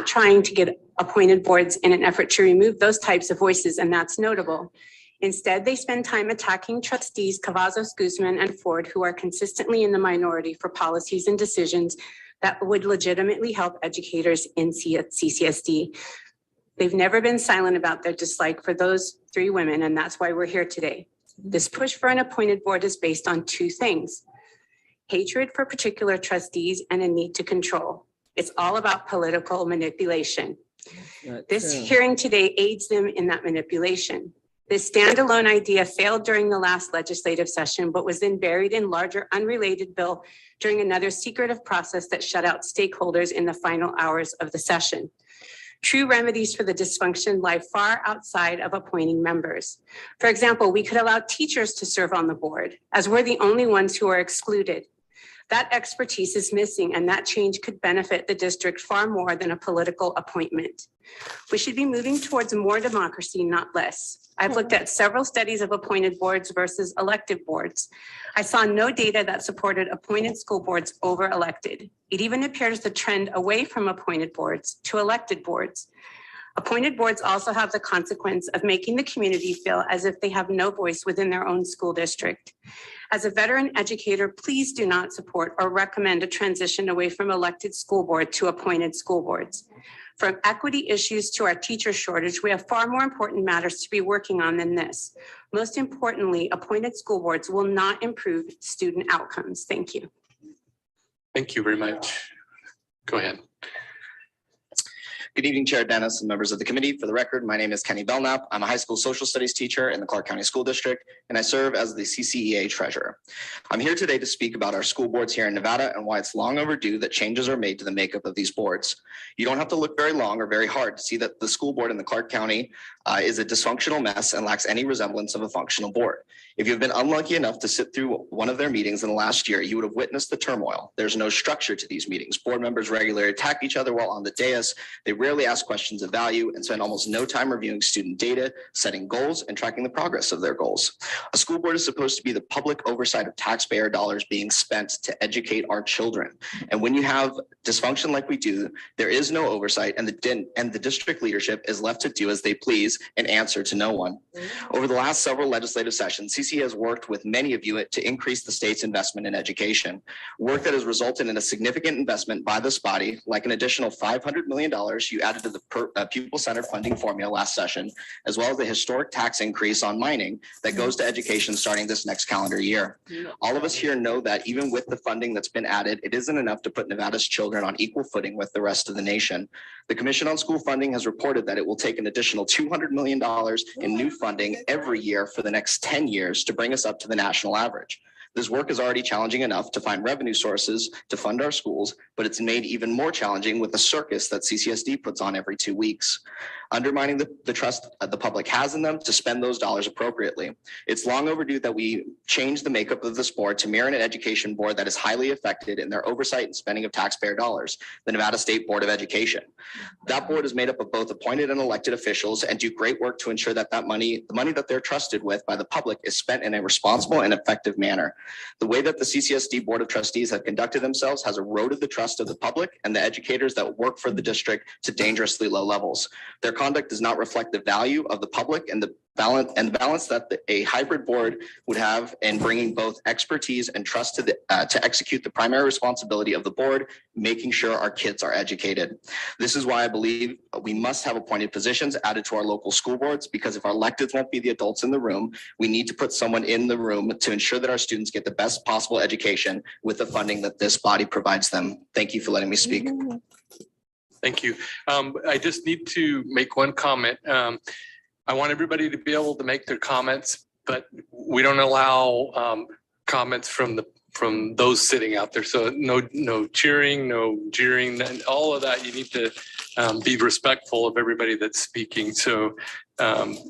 trying to get appointed boards in an effort to remove those types of voices, and that's notable. Instead, they spend time attacking trustees Cavazos, Guzman, and Ford, who are consistently in the minority for policies and decisions that would legitimately help educators in CCSD. They've never been silent about their dislike for those three women, and that's why we're here today. This push for an appointed board is based on two things: hatred for particular trustees and a need to control. It's all about political manipulation. This hearing today aids them in that manipulation. This standalone idea failed during the last legislative session, but was then buried in larger unrelated bill during another secretive process that shut out stakeholders in the final hours of the session. True remedies for the dysfunction lie far outside of appointing members. For example, we could allow teachers to serve on the board, as we're the only ones who are excluded. That expertise is missing, and that change could benefit the district far more than a political appointment. We should be moving towards more democracy, not less. I've looked at several studies of appointed boards versus elected boards. I saw no data that supported appointed school boards over elected. It even appears to trend away from appointed boards to elected boards. Appointed boards also have the consequence of making the community feel as if they have no voice within their own school district. As a veteran educator, please do not support or recommend a transition away from elected school board to appointed school boards. From equity issues to our teacher shortage, we have far more important matters to be working on than this. Most importantly, appointed school boards will not improve student outcomes. Thank you. Thank you very much. Go ahead. Good evening, Chair Dennis and members of the committee. For the record, my name is Kenny Belknap. I'm a high school social studies teacher in the Clark County School District, and I serve as the CCEA treasurer. I'm here today to speak about our school boards here in Nevada and why it's long overdue that changes are made to the makeup of these boards. You don't have to look very long or very hard to see that the school board in the Clark County is a dysfunctional mess and lacks any resemblance of a functional board. If you've been unlucky enough to sit through one of their meetings in the last year, you would have witnessed the turmoil. There's no structure to these meetings. Board members regularly attack each other while on the dais. They rarely ask questions of value and spend almost no time reviewing student data, setting goals, and tracking the progress of their goals. A school board is supposed to be the public oversight of taxpayer dollars being spent to educate our children. And when you have dysfunction like we do, there is no oversight, and the district leadership is left to do as they please and answer to no one. Over the last several legislative sessions, CC has worked with many of you to increase the state's investment in education, work that has resulted in a significant investment by this body, like an additional $500 million you added to the pupil-centered funding formula last session, as well as the historic tax increase on mining that goes to education starting this next calendar year. All of us here know that even with the funding that's been added, it isn't enough to put Nevada's children on equal footing with the rest of the nation. The Commission on School Funding has reported that it will take an additional $200 million in new funding every year for the next 10 years to bring us up to the national average. This work is already challenging enough to find revenue sources to fund our schools, but it's made even more challenging with the circus that CCSD puts on every 2 weeks, undermining the trust the public has in them to spend those dollars appropriately. It's long overdue that we change the makeup of this board to mirror an education board that is highly affected in their oversight and spending of taxpayer dollars, the Nevada State Board of Education. That board is made up of both appointed and elected officials and do great work to ensure that the money that they're trusted with by the public is spent in a responsible and effective manner. The way that the CCSD Board of Trustees have conducted themselves has eroded the trust of the public and the educators that work for the district to dangerously low levels. Their conduct does not reflect the value of the public and the balance that a hybrid board would have in bringing both expertise and trust to execute the primary responsibility of the board, making sure our kids are educated. This is why I believe we must have appointed positions added to our local school boards, because if our electeds won't be the adults in the room, we need to put someone in the room to ensure that our students get the best possible education with the funding that this body provides them. Thank you for letting me speak. Thank you. I just need to make one comment. I want everybody to be able to make their comments, but we don't allow comments from those sitting out there. So no cheering, no jeering, and all of that. You need to be respectful of everybody that's speaking. So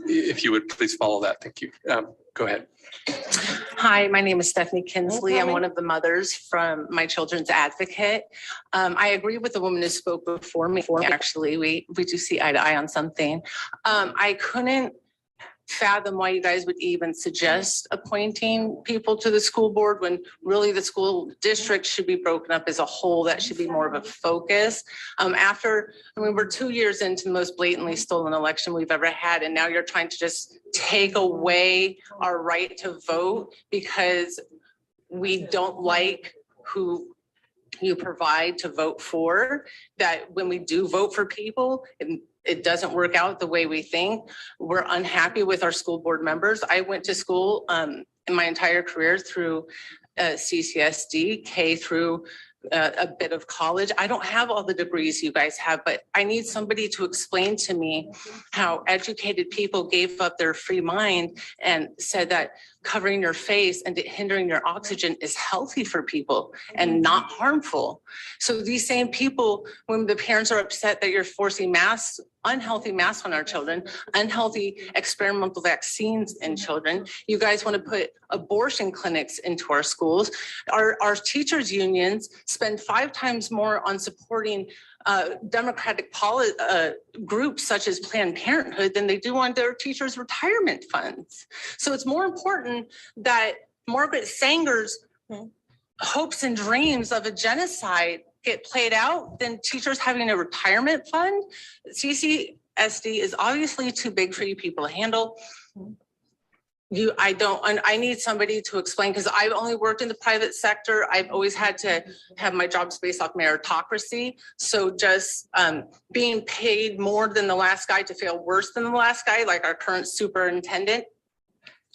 if you would please follow that. Thank you. Go ahead. Hi, my name is Stephanie Kinsley. I'm one of the mothers from My Children's Advocate. I agree with the woman who spoke before me. Actually, we do see eye to eye on something. I couldn't fathom why you guys would even suggest appointing people to the school board when really the school district should be broken up as a whole. That should be more of a focus. We're 2 years into the most blatantly stolen election we've ever had, and now you're trying to just take away our right to vote because we don't like who you provide to vote for. That when we do vote for people, it doesn't work out the way we think. We're unhappy with our school board members. I went to school in my entire career through CCSD, K through a bit of college. I don't have all the degrees you guys have, but I need somebody to explain to me how educated people gave up their free mind and said that covering your face and hindering your oxygen is healthy for people and not harmful. So these same people, when the parents are upset that you're forcing masks, unhealthy masks on our children, unhealthy experimental vaccines in children, you guys want to put abortion clinics into our schools. Our teachers unions spend 5 times more on supporting democratic groups such as Planned Parenthood than they do on their teachers' retirement funds. So it's more important that Margaret Sanger's hopes and dreams of a genocide get played out than teachers having a retirement fund. CCSD is obviously too big for you people to handle. I need somebody to explain, because I've only worked in the private sector. I've always had to have my jobs based off meritocracy. So just being paid more than the last guy to feel worse than the last guy, like our current superintendent,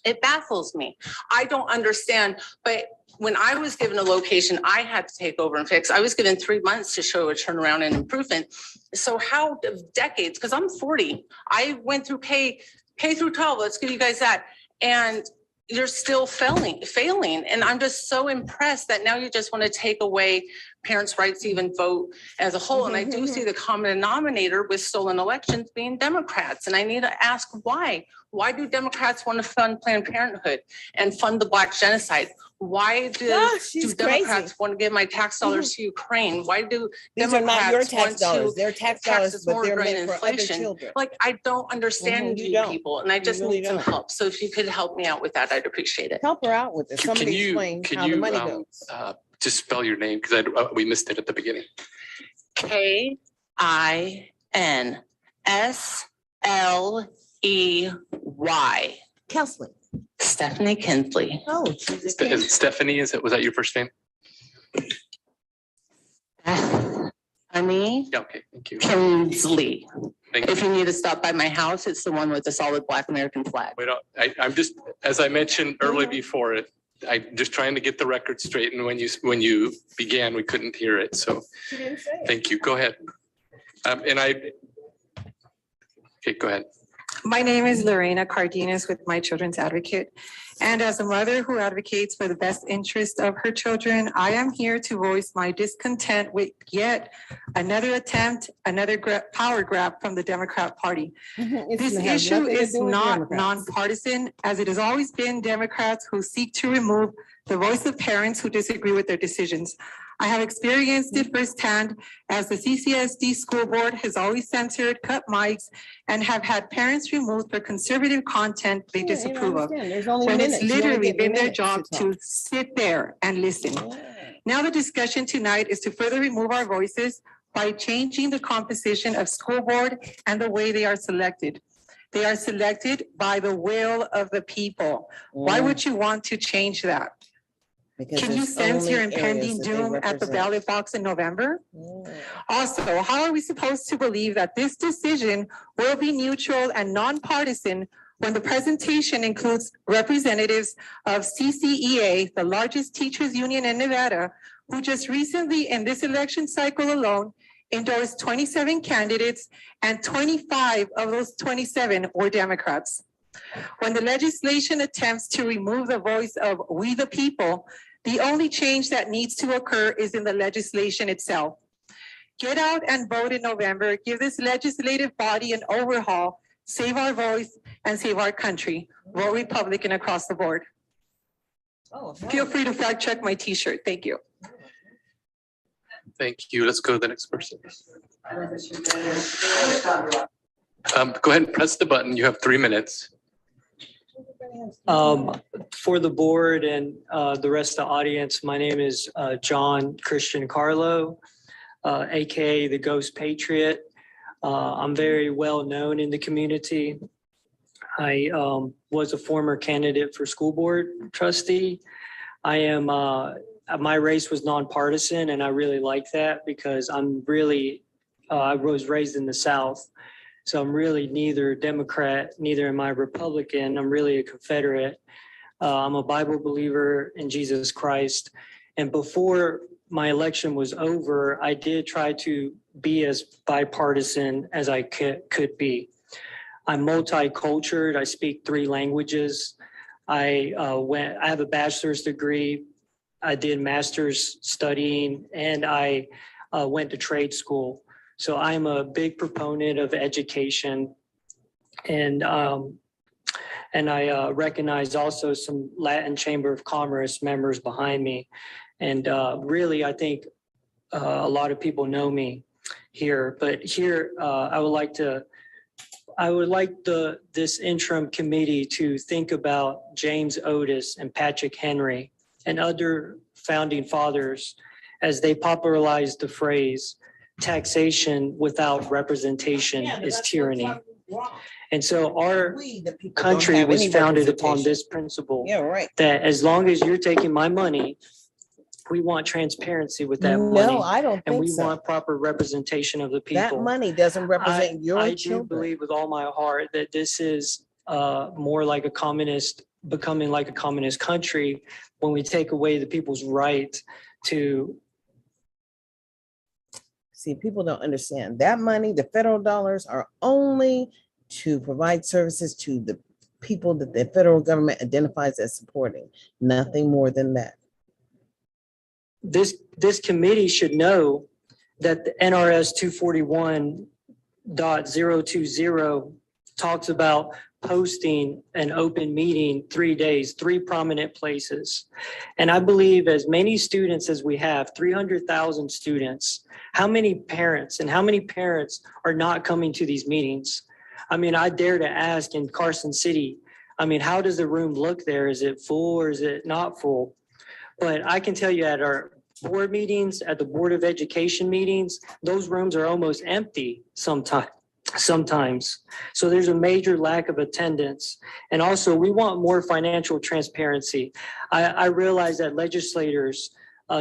it baffles me. I don't understand, but when I was given a location, I had to take over and fix. I was given 3 months to show a turnaround and improvement. So how decades, because I'm 40, I went through K through 12, let's give you guys that. And you're still failing. And I'm just so impressed that now you just want to take away parents' rights to even vote as a whole. And I do see the common denominator with stolen elections being Democrats. And I need to ask why. Why do Democrats want to fund Planned Parenthood and fund the Black genocide? Why do Democrats want to give my tax dollars to Ukraine? Why do These Democrats are not your tax want dollars. to They're tax dollars, taxes but more they're during meant for other inflation? children. Like, I don't understand You you don't. people, and I just really need some don't. help. So if you could help me out with that, I'd appreciate it. Help her out with it. Can Somebody you, explain can how you the money goes. just spell your name, because we missed it at the beginning. Kinsley. Kelsey. Stephanie Kinsley. Oh, she's a kid. Is it Stephanie? Was that your first name? Stephanie Yeah, okay, thank you. Kinsley. Thank If you. you need to stop by my house, it's the one with the solid Black American flag. I'm just, as I mentioned earlier before it, I'm just trying to get the record straight, and when you began, we couldn't hear it, so She didn't say it. thank you. Go ahead. Okay, go ahead. My name is Lorena Cardenas with My Children's Advocate. And as a mother who advocates for the best interest of her children, I am here to voice my discontent with yet another attempt, another power grab from the Democrat Party. This issue is not nonpartisan, as it has always been Democrats who seek to remove the voice of parents who disagree with their decisions. I have experienced it firsthand, as the CCSD school board has always censored, cut mics, and have had parents removed for conservative content they disapprove of, when it's literally been their job to sit there and listen. Now the discussion tonight is to further remove our voices by changing the composition of school board and the way they are selected. They are selected by the will of the people. Why would you want to change that? Can you sense your impending doom at the ballot box in November? Also, how are we supposed to believe that this decision will be neutral and nonpartisan when the presentation includes representatives of CCEA, the largest teachers union in Nevada, who just recently in this election cycle alone endorsed 27 candidates, and 25 of those 27 were Democrats? When the legislation attempts to remove the voice of we the people, the only change that needs to occur is in the legislation itself. Get out and vote in November. Give this legislative body an overhaul. Save our voice and save our country. Vote Republican across the board. Feel free to fact check my t-shirt. Thank you. Thank you. Let's go to the next person. Go ahead and press the button. You have 3 minutes. For the board and the rest of the audience, my name is John Christian Carlo, AKA the Ghost Patriot. I'm very well known in the community. I was a former candidate for school board trustee. I am, my race was nonpartisan, and I really like that because I'm really, I was raised in the South. So I'm really neither Democrat, neither am I Republican. I'm really a Confederate. I'm a Bible believer in Jesus Christ. And before my election was over, I did try to be as bipartisan as I could be. I'm multicultural. I speak 3 languages. I have a bachelor's degree. I did master's studying, and I went to trade school. So I'm a big proponent of education, and I recognize also some Latin Chamber of Commerce members behind me. And really, I think a lot of people know me here, but here I would like this interim committee to think about James Otis and Patrick Henry and other founding fathers as they popularized the phrase, taxation without representation is tyranny. And so our country was founded upon this principle that as long as you're taking my money, we want transparency with that money. No, I don't And think we so. want proper representation of the people. That money doesn't represent your I do children. believe with all my heart that this is more like a communist, becoming like a communist country when we take away the people's right to. See, people don't understand that money, the federal dollars are only to provide services to the people that the federal government identifies as supporting, nothing more than that. This committee should know that the NRS 241.020 talks about posting an open meeting 3 days, 3 prominent places. And I believe as many students as we have, 300,000 students, how many parents are not coming to these meetings? I mean, I dare to ask in Carson City, I mean, how does the room look there? Is it full or is it not full? But I can tell you at our board meetings, at the Board of Education meetings, those rooms are almost empty sometimes. So there's a major lack of attendance. And also we want more financial transparency. I realize that legislators,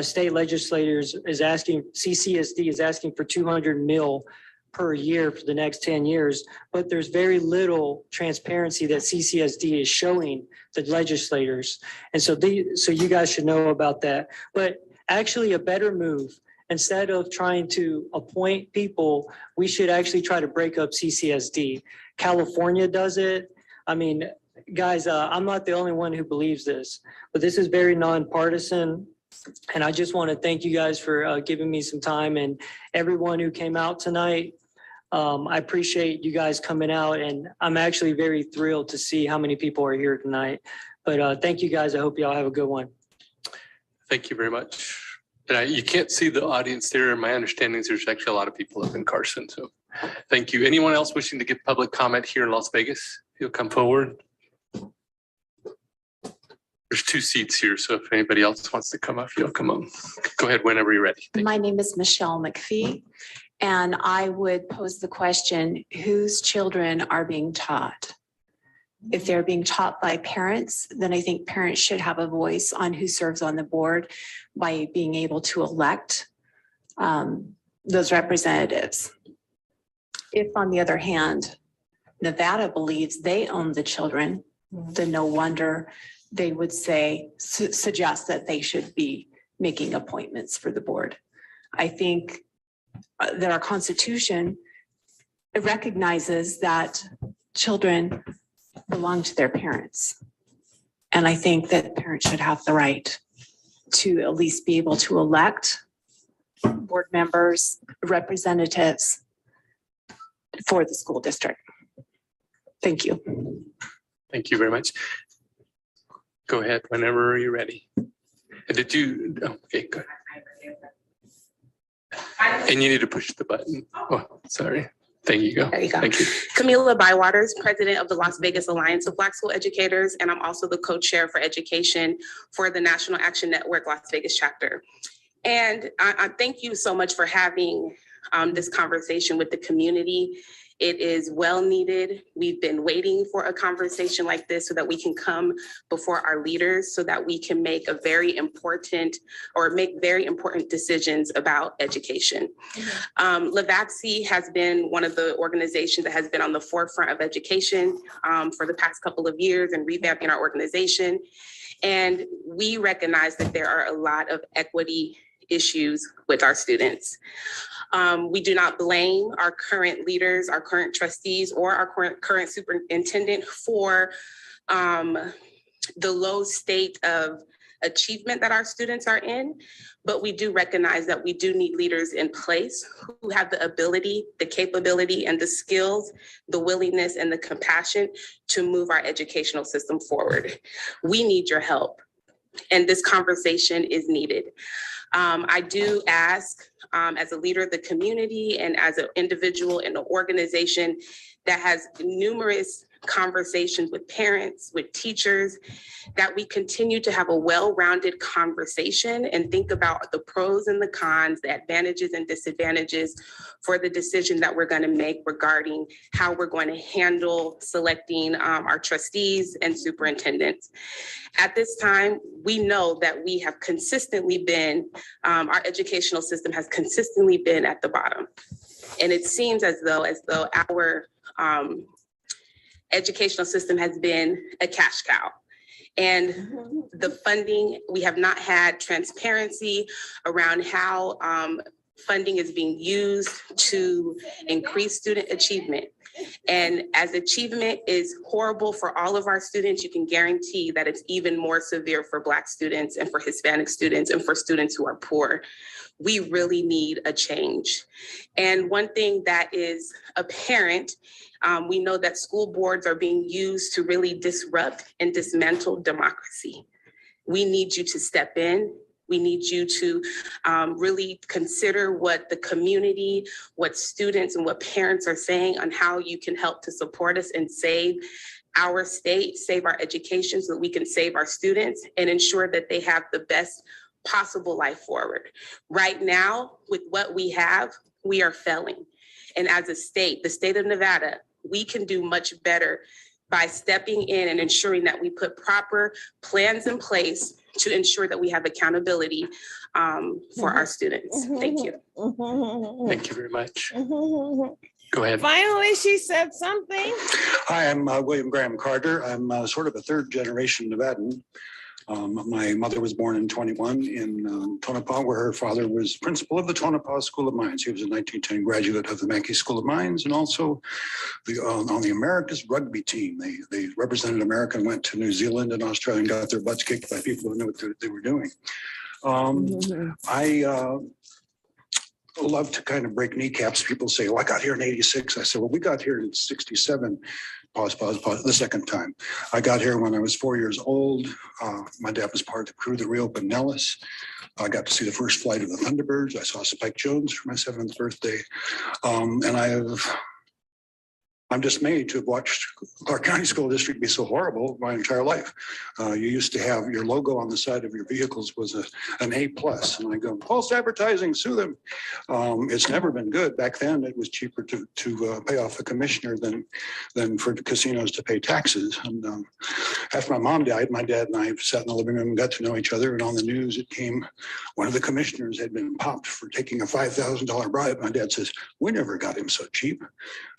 state legislators is asking, CCSD is asking for 200 mil per year for the next 10 years, but there's very little transparency that CCSD is showing the legislators. And so you guys should know about that. But actually a better move, instead of trying to appoint people, we should actually try to break up CCSD. California does it. I mean, guys, I'm not the only one who believes this, but this is very nonpartisan. And I just want to thank you guys for giving me some time, and everyone who came out tonight. I appreciate you guys coming out, and I'm actually very thrilled to see how many people are here tonight. But thank you guys. I hope y'all have a good one. Thank you very much. And you can't see the audience there. My understanding is there's actually a lot of people up in Carson. So thank you. Anyone else wishing to give public comment here in Las Vegas? You'll come forward. There's 2 seats here. So if anybody else wants to come up, you'll come up. Go ahead whenever you're ready. Thank My name is Michelle McPhee, and I would pose the question, whose children are being taught? If they're being taught by parents, then I think parents should have a voice on who serves on the board by being able to elect those representatives. If, on the other hand, Nevada believes they own the children, then no wonder they would suggest that they should be making appointments for the board. I think that our Constitution recognizes that children belong to their parents. And I think that parents should have the right to at least be able to elect board members, representatives for the school district. Thank you. Thank you very much. Go ahead whenever you're ready. Did you, okay, go ahead. And you need to push the button. Oh, sorry. There you go. There you go. Thank you. Camila Bywaters, President of the Las Vegas Alliance of Black School Educators, and I'm also the co-chair for education for the National Action Network Las Vegas chapter. And I thank you so much for having this conversation with the community. It is well needed. We've been waiting for a conversation like this so that we can come before our leaders so that we can make very important decisions about education. LAVAXI has been one of the organizations that has been on the forefront of education for the past couple of years and revamping our organization. And we recognize that there are a lot of equity issues with our students. We do not blame our current leaders, our current trustees, or our current superintendent for the low state of achievement that our students are in, but we do recognize that we do need leaders in place who have the ability, the capability, and the skills, the willingness, and the compassion to move our educational system forward. We need your help, and this conversation is needed. I do ask, as a leader of the community and as an individual in an organization that has numerous conversations with parents, with teachers, that we continue to have a well-rounded conversation and think about the pros and the cons, the advantages and disadvantages for the decision that we're going to make regarding how we're going to handle selecting our trustees and superintendents. At this time, we know that we have consistently been, our educational system has consistently been at the bottom. And it seems as though our educational system has been a cash cow. And the funding, we have not had transparency around how funding is being used to increase student achievement. And as achievement is horrible for all of our students, you can guarantee that it's even more severe for Black students and for Hispanic students and for students who are poor. We really need a change. And one thing that is apparent, we know that school boards are being used to really disrupt and dismantle democracy. We need you to step in. We need you to really consider what the community, what students and what parents are saying on how you can help to support us and save our state, save our education so that we can save our students and ensure that they have the best possible life forward. Right now, with what we have, we are failing. And as a state, the state of Nevada, we can do much better by stepping in and ensuring that we put proper plans in place to ensure that we have accountability for our students. Thank you. Thank you very much. Go ahead. Finally, she said something. Hi, I'm William Graham Carter. I'm sort of a third generation Nevadan. My mother was born in 21 in Tonopah, where her father was principal of the Tonopah School of Mines. He was a 1910 graduate of the Mackey School of Mines and also on the America's rugby team. They represented America and went to New Zealand and Australia and got their butts kicked by people who knew what they were doing. I love to kind of break kneecaps. People say, "Oh, I got here in '86." I said, "Well, we got here in '67." Pause, the second time. I got here when I was 4 years old. My dad was part of the crew that reopened Nellis. I got to see the first flight of the Thunderbirds. I saw Spike Jones for my 7th birthday. And I'm dismayed to have watched Clark County School District be so horrible my entire life. You used to have your logo on the side of your vehicles was an A+. And I go, false advertising, sue them. It's never been good. Back then, it was cheaper to pay off the commissioner than for the casinos to pay taxes. And after my mom died, my dad and I sat in the living room and got to know each other. And on the news, it came, one of the commissioners had been popped for taking a $5,000 bribe. My dad says, "We never got him so cheap."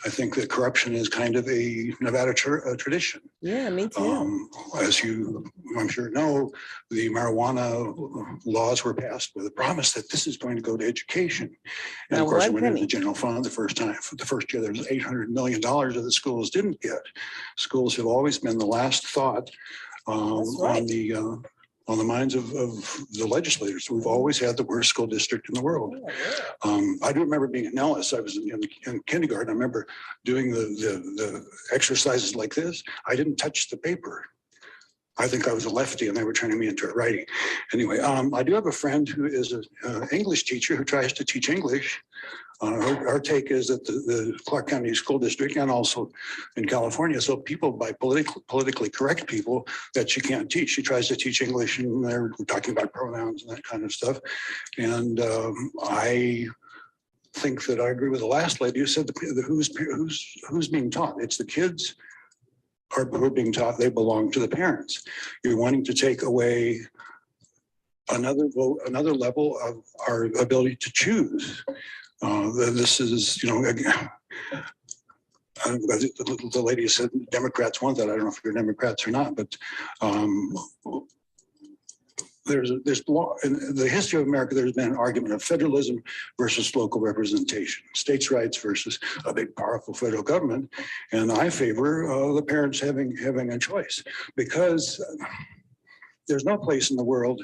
I think that corruption is kind of a Nevada tradition. Yeah, me too. As you, I'm sure know, the marijuana laws were passed with a promise that this is going to go to education. And of course, it went into the general fund the first time. For the first year, there was $800 million that the schools didn't get. Schools have always been the last thought on the minds of the legislators. We've always had the worst school district in the world. I do remember being at Nellis. I was in kindergarten. I remember doing the exercises like this. I didn't touch the paper. I think I was a lefty and they were turning me into a righty. Anyway, I do have a friend who is an English teacher who tries to teach English. Our take is that the Clark County School District and also in California, so people by politically correct people that she can't teach. She tries to teach English and they're talking about pronouns and that kind of stuff. And I think that I agree with the last lady who said who's being taught. It's the kids who are being taught. They belong to the parents. You're wanting to take away another level of our ability to choose. This is, you know, again, the lady said Democrats want that. I don't know if you're Democrats or not, but there's in the history of America, there's been an argument of federalism versus local representation, states' rights versus a big, powerful federal government. And I favor the parents having a choice, because there's no place in the world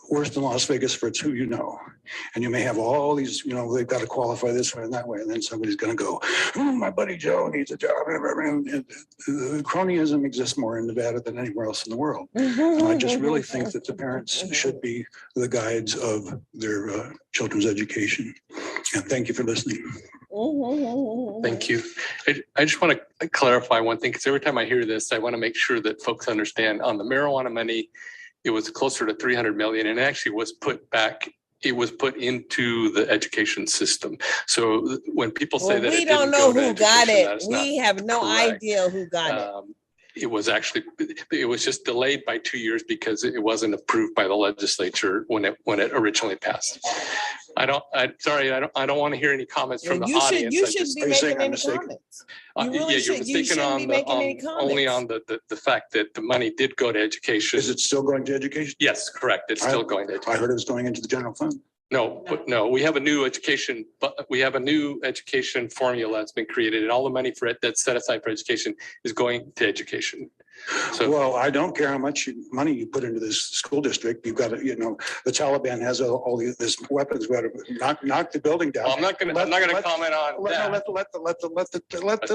worse than Las Vegas for it's who you know. And you may have all these, you know, they've got to qualify this way and that way. And then somebody's going to go, my buddy Joe needs a job. And cronyism exists more in Nevada than anywhere else in the world. And I just really think that the parents should be the guides of their children's education. And thank you for listening. Thank you. I just want to clarify one thing, because every time I hear this, I want to make sure that folks understand on the marijuana money, it was closer to 300 million, and it actually was put back. It was put into the education system. So when people say that we it don't didn't know go to who got education, it. that is We not have no correct. idea who got it. It was actually, it was just delayed by 2 years because it wasn't approved by the legislature when it originally passed. I don't want to hear any comments from the audience. You shouldn't be making any comments. Yeah, you're mistaken only on the fact that the money did go to education. Is it still going to education? Yes, correct. It's still going to education. I heard it was going into the general fund. No, we have a new education, but we have a new education formula that's been created, and all the money for it that's set aside for education is going to education. So, well, I don't care how much money you put into this school district. You've got to, you know, the Taliban has all this weapons. We got to knock the building down. well, I'm not going to comment on that.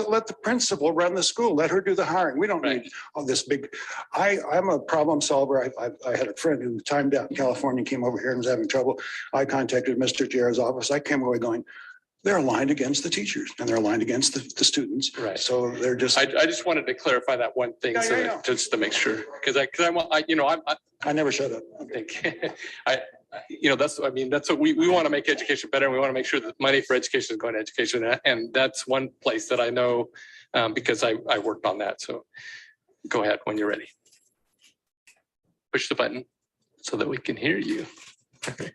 Let the principal run the school. Let her do the hiring. We don't need all this big. I'm a problem solver. I had a friend who timed out in California, came over here and was having trouble. I contacted Mr. Jarrett's office. I came away going, they're aligned against the teachers and they're aligned against the students. Right. So they're just. I just wanted to clarify that one thing, just to make sure, because I never shut up. I think that's what we want to make education better. And we want to make sure that money for education is going to education. And that's one place that I know because I worked on that. So go ahead when you're ready. Push the button so that we can hear you.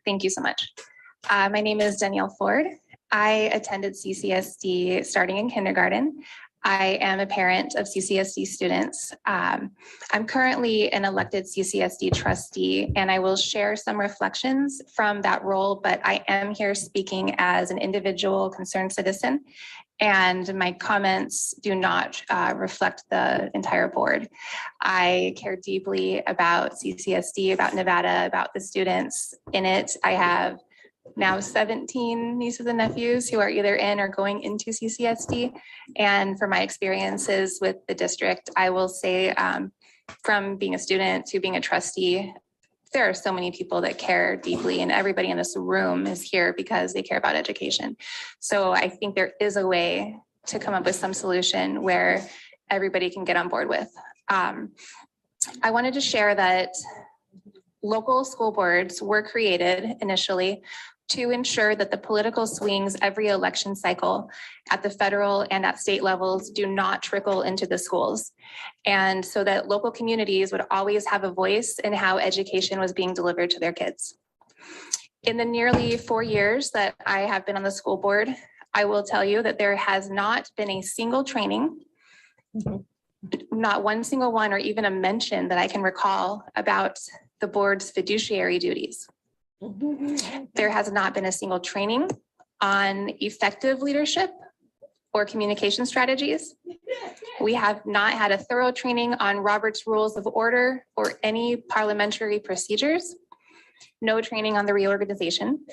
Thank you so much. My name is Danielle Ford. I attended CCSD starting in kindergarten. I am a parent of CCSD students. I'm currently an elected CCSD trustee, and I will share some reflections from that role, but I am here speaking as an individual concerned citizen, and my comments do not reflect the entire board. I care deeply about CCSD, about Nevada, about the students in it. I have now 17 nieces and nephews who are either in or going into CCSD. And from my experiences with the district, I will say from being a student to being a trustee, there are so many people that care deeply, and everybody in this room is here because they care about education. So I think there is a way to come up with some solution where everybody can get on board with. I wanted to share that local school boards were created initially to ensure that the political swings every election cycle at the federal and at state levels do not trickle into the schools. And so that local communities would always have a voice in how education was being delivered to their kids. In the nearly 4 years that I have been on the school board, I will tell you that there has not been a single training, not one single one, or even a mention that I can recall about the board's fiduciary duties. There has not been a single training on effective leadership or communication strategies. We have not had a thorough training on Robert's Rules of Order or any parliamentary procedures. No training on the reorganization.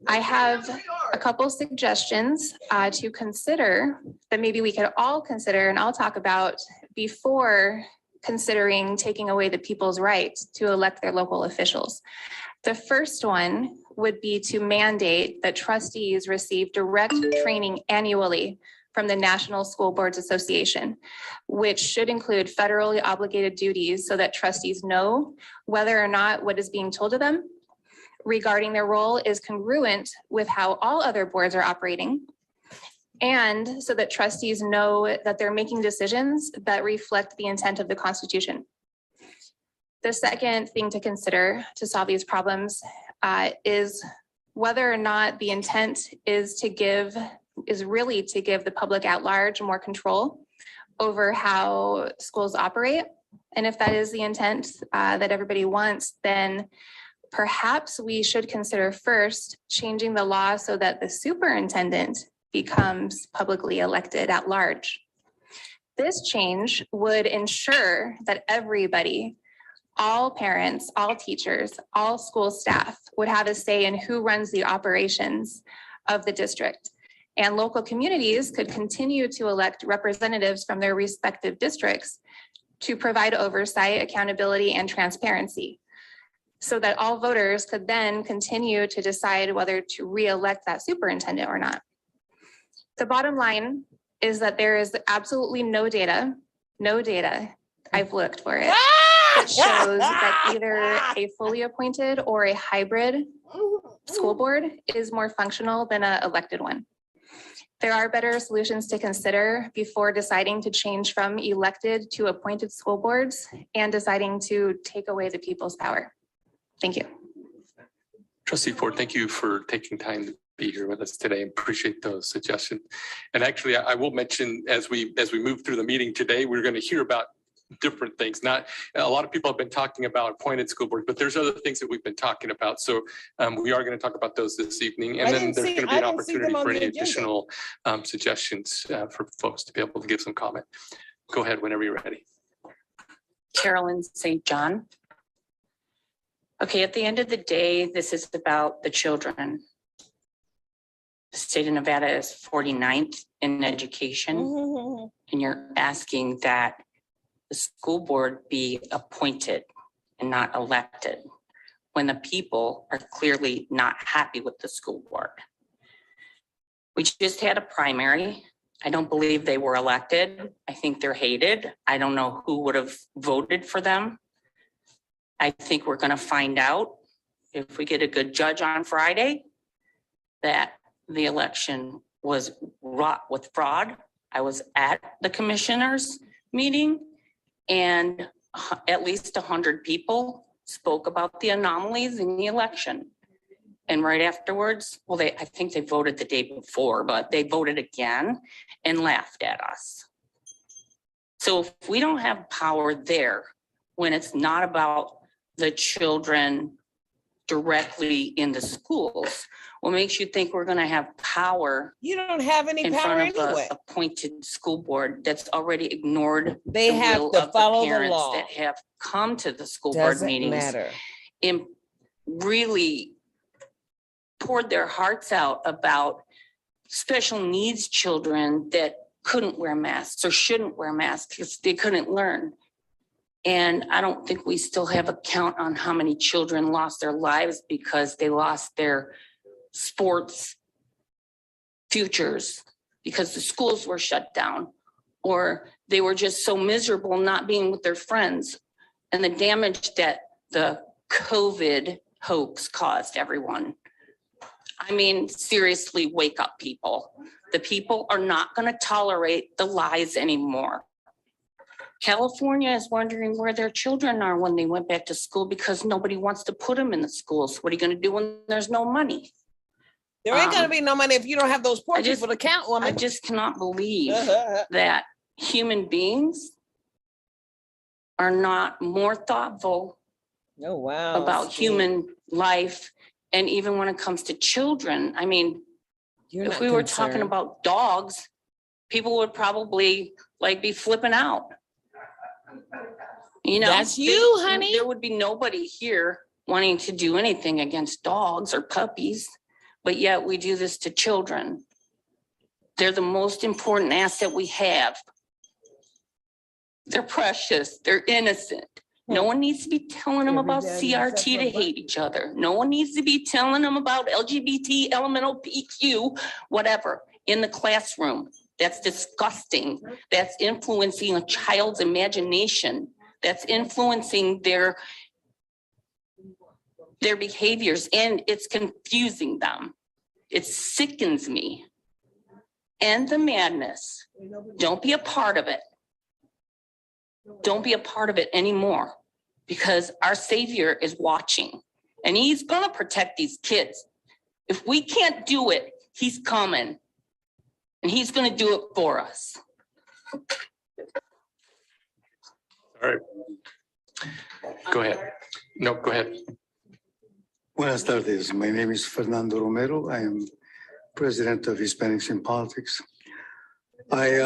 I have a couple suggestions to consider that maybe we could all consider, and I'll talk about before considering taking away the people's right to elect their local officials. The first one would be to mandate that trustees receive direct training annually from the National School Boards Association, which should include federally obligated duties so that trustees know whether or not what is being told to them regarding their role is congruent with how all other boards are operating, and so that trustees know that they're making decisions that reflect the intent of the Constitution. The second thing to consider to solve these problems is whether or not the intent is really to give the public at large more control over how schools operate. And if that is the intent that everybody wants, then perhaps we should consider first changing the law so that the superintendent becomes publicly elected at large. This change would ensure that everybody, all parents, all teachers, all school staff would have a say in who runs the operations of the district. And local communities could continue to elect representatives from their respective districts to provide oversight, accountability, and transparency, so that all voters could then continue to decide whether to re-elect that superintendent or not. The bottom line is that there is absolutely no data, I've looked for it, that shows that either a fully appointed or a hybrid school board is more functional than an elected one. There are better solutions to consider before deciding to change from elected to appointed school boards and deciding to take away the people's power. Thank you. Trustee Ford, thank you for taking time to be here with us today. Appreciate those suggestions. And actually, I will mention as we move through the meeting today, we're going to hear about different things. Not a lot of people have been talking about appointed school boards, but there's other things that we've been talking about. So we are going to talk about those this evening. And then there's going to be an opportunity for any additional suggestions for folks to be able to give some comment. Go ahead whenever you're ready. Carolyn St. John. Okay, at the end of the day, this is about the children. The state of Nevada is 49th in education, and you're asking that the school board be appointed and not elected when the people are clearly not happy with the school board. We just had a primary. I don't believe they were elected. I think they're hated. I don't know who would have voted for them. I think we're going to find out if we get a good judge on Friday that the election was wrought with fraud. I was at the commissioners meeting and at least 100 people spoke about the anomalies in the election. And right afterwards, well, I think they voted the day before, but they voted again and laughed at us. So if we don't have power there, when it's not about the children directly in the schools, what makes you think we're going to have power? You don't have any in power front of anyway. an appointed school board that's already ignored They the have will to of follow the the parents law. that have come to the school board Doesn't meetings matter. and really poured their hearts out about special needs children that couldn't wear masks or shouldn't wear masks because they couldn't learn. And I don't think we still have a count on how many children lost their lives because they lost their sports futures because the schools were shut down, or they were just so miserable not being with their friends, and the damage that the COVID hoax caused everyone. I mean, seriously, wake up, people. The people are not going to tolerate the lies anymore. California is wondering where their children are when they went back to school because nobody wants to put them in the schools. What are you going to do when there's no money? There ain't gonna be no money if you don't have those poor people to count, woman. I just cannot believe that human beings are not more thoughtful about human life. And even when it comes to children, I mean, if we were talking about dogs, people would probably be flipping out. You know, that's you, honey. There would be nobody here wanting to do anything against dogs or puppies, but yet we do this to children. They're the most important asset we have. They're precious. They're innocent. No one needs to be telling them about CRT to hate each other. No one needs to be telling them about LGBT, elemental PQ, whatever, in the classroom. That's disgusting. That's influencing a child's imagination. That's influencing their behaviors, and it's confusing them. It sickens me. End the madness. Don't be a part of it. Don't be a part of it anymore, because our Savior is watching and he's gonna protect these kids. If we can't do it, he's coming and he's gonna do it for us. All right. Go ahead. No, go ahead. Buenas tardes. My name is Fernando Romero. I am president of Hispanics in Politics. I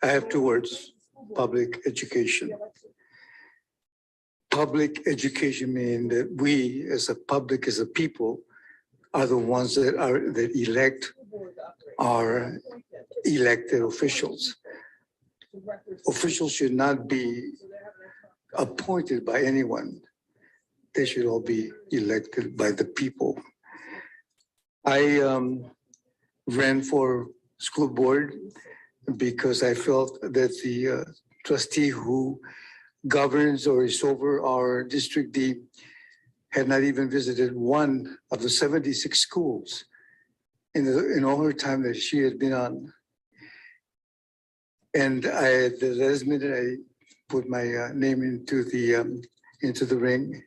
have two words: public education. Public education means that we, as a public, as a people, are the ones that elect our elected officials. Officials should not be appointed by anyone. They should all be elected by the people. I ran for school board because I felt that the trustee who governs or is over our District D had not even visited one of the 76 schools in all her time that she had been on. And at the last minute, I put my name into the ring.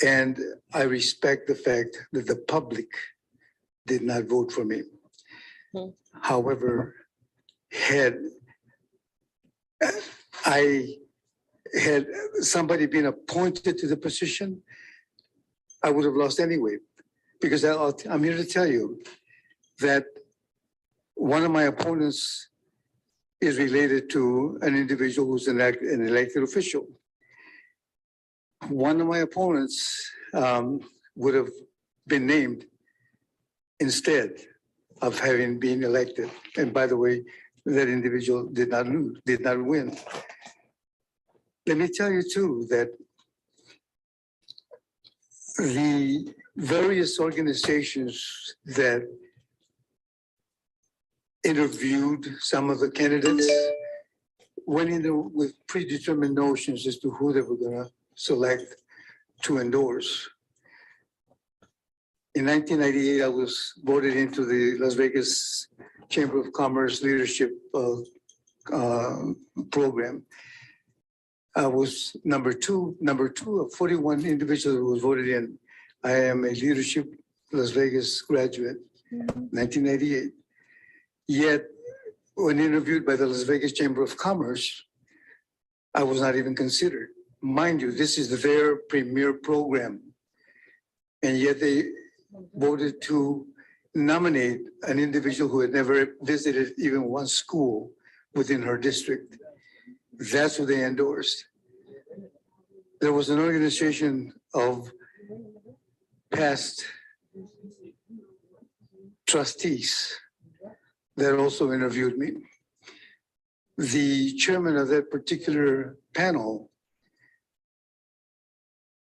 And I respect the fact that the public did not vote for me. However, had somebody been appointed to the position, I would have lost anyway. Because I'm here to tell you that one of my opponents is related to an individual who's an elected official. One of my opponents would have been named instead of having been elected. And by the way, that individual did not win. Let me tell you too that the various organizations that interviewed some of the candidates went in there with predetermined notions as to who they were going to select to endorse. In 1998, I was voted into the Las Vegas Chamber of Commerce leadership program. I was number two of 41 individuals who was voted in. I am a leadership Las Vegas graduate, 1988. Yet, when interviewed by the Las Vegas Chamber of Commerce, I was not even considered. Mind you, this is their premier program. And yet they voted to nominate an individual who had never visited even one school within her district. That's who they endorsed. There was an organization of past trustees that also interviewed me. The chairman of that particular panel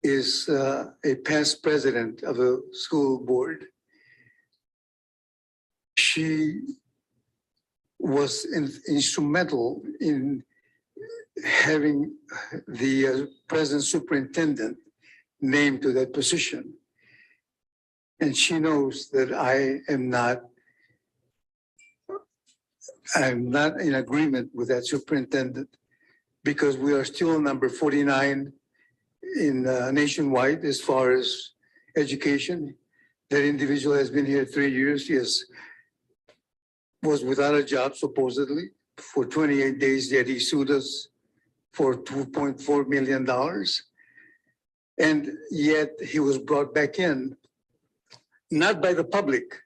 is a past president of a school board. She was instrumental in having the present superintendent named to that position. And she knows that I'm not in agreement with that superintendent because we are still number 49 in nationwide as far as education. That individual has been here 3 years. He was without a job supposedly for 28 days, yet he sued us for $2.4 million. And yet he was brought back in, not by the public,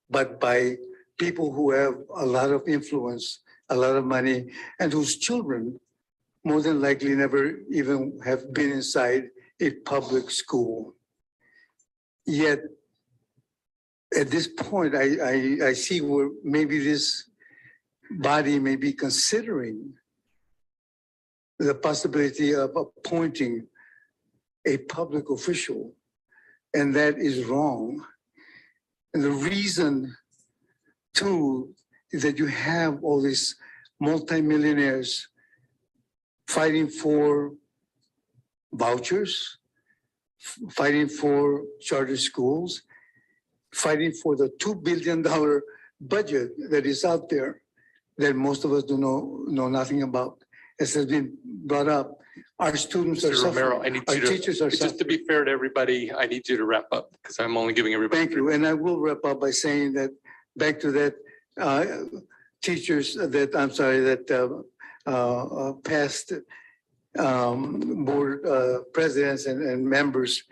but by people who have a lot of influence, a lot of money, and whose children more than likely never even have been inside a public school. Yet, at this point, I see where maybe this body may be considering the possibility of appointing a public official, and that is wrong. And the reason, too, is that you have all these multimillionaires fighting for vouchers, fighting for charter schools, fighting for the $2 billion budget that is out there that most of us do know nothing about. As has been brought up, our students are Mr. Romero, I suffering. need Our you to, teachers are just to suffering. be fair to everybody, I need you to wrap up because I'm only giving everybody. Thank you. And I will wrap up by saying that back to that teachers that, I'm sorry, that past board presidents and members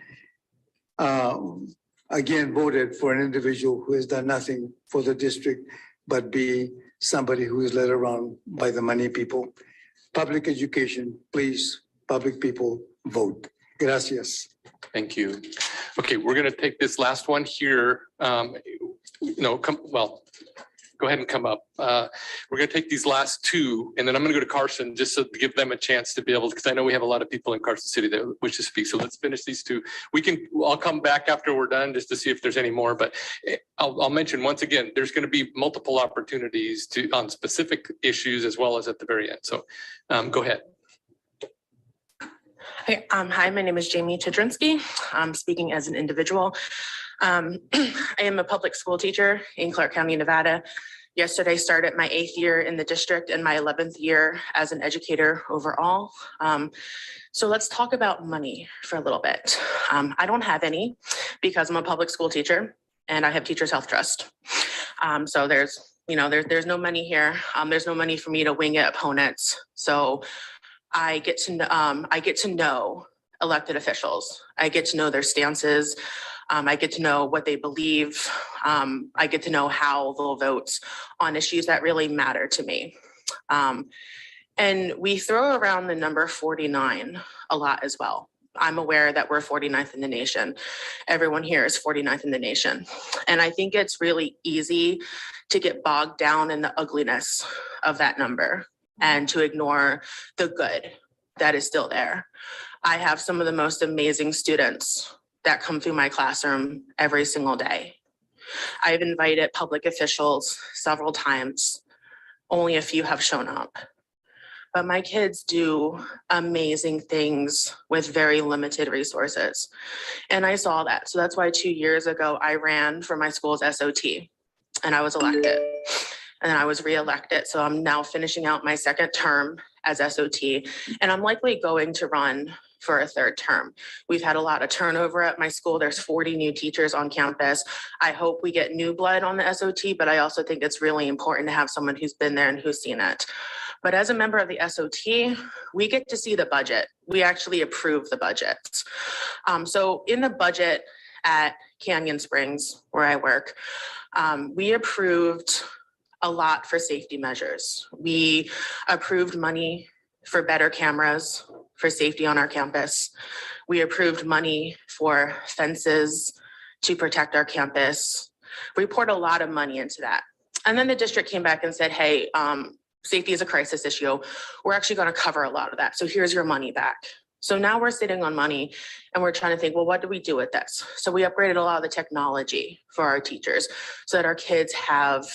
again voted for an individual who has done nothing for the district but be somebody who is led around by the money people. Public education, please, public people, vote. Gracias. Thank you. Okay, we're going to take this last one here. Go ahead and come up. We're going to take these last two, and then I'm going to go to Carson just to give them a chance to be able, because I know we have a lot of people in Carson City that wish to speak. So let's finish these two. I'll come back after we're done just to see if there's any more. But I'll mention once again, there's going to be multiple opportunities on specific issues as well as at the very end. So go ahead. Hi, my name is Jamie Chudrinsky. I'm speaking as an individual. I am a public school teacher in Clark County, Nevada. Yesterday started my 8th year in the district and my 11th year as an educator overall. So let's talk about money for a little bit. I don't have any because I'm a public school teacher and I have Teachers Health Trust. So there's no money here. There's no money for me to wing it opponents. So I get to know elected officials. I get to know their stances. I get to know what they believe. I get to know how they'll vote on issues that really matter to me. And we throw around the number 49 a lot as well. I'm aware that we're 49th in the nation. Everyone here is 49th in the nation. And I think it's really easy to get bogged down in the ugliness of that number and to ignore the good that is still there. I have some of the most amazing students that come through my classroom every single day. I've invited public officials several times. Only a few have shown up. But my kids do amazing things with very limited resources. And I saw that. So that's why 2 years ago, I ran for my school's SOT and I was elected. And then I was reelected. So I'm now finishing out my 2nd term as SOT. And I'm likely going to run for a 3rd term. We've had a lot of turnover at my school. There's 40 new teachers on campus. I hope we get new blood on the SOT, but I also think it's really important to have someone who's been there and who's seen it. But as a member of the SOT, we get to see the budget. We actually approve the budgets. So in the budget at Canyon Springs, where I work, we approved a lot for safety measures. We approved money for better cameras for safety on our campus. We approved money for fences to protect our campus. We poured a lot of money into that. And then the district came back and said, hey, safety is a crisis issue. We're actually going to cover a lot of that. So here's your money back. So now we're sitting on money and we're trying to think, well, what do we do with this? So we upgraded a lot of the technology for our teachers so that our kids have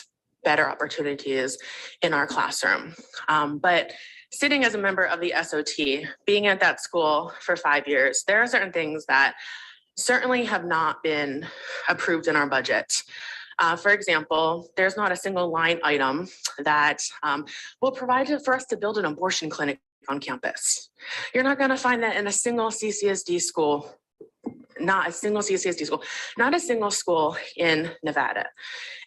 better opportunities in our classroom. But sitting as a member of the SOT, being at that school for 5 years, there are certain things that certainly have not been approved in our budget. For example, there's not a single line item that will provide for us to build an abortion clinic on campus. You're not going to find that in a single CCSD school. Not a single CCSD school, not a single school in Nevada.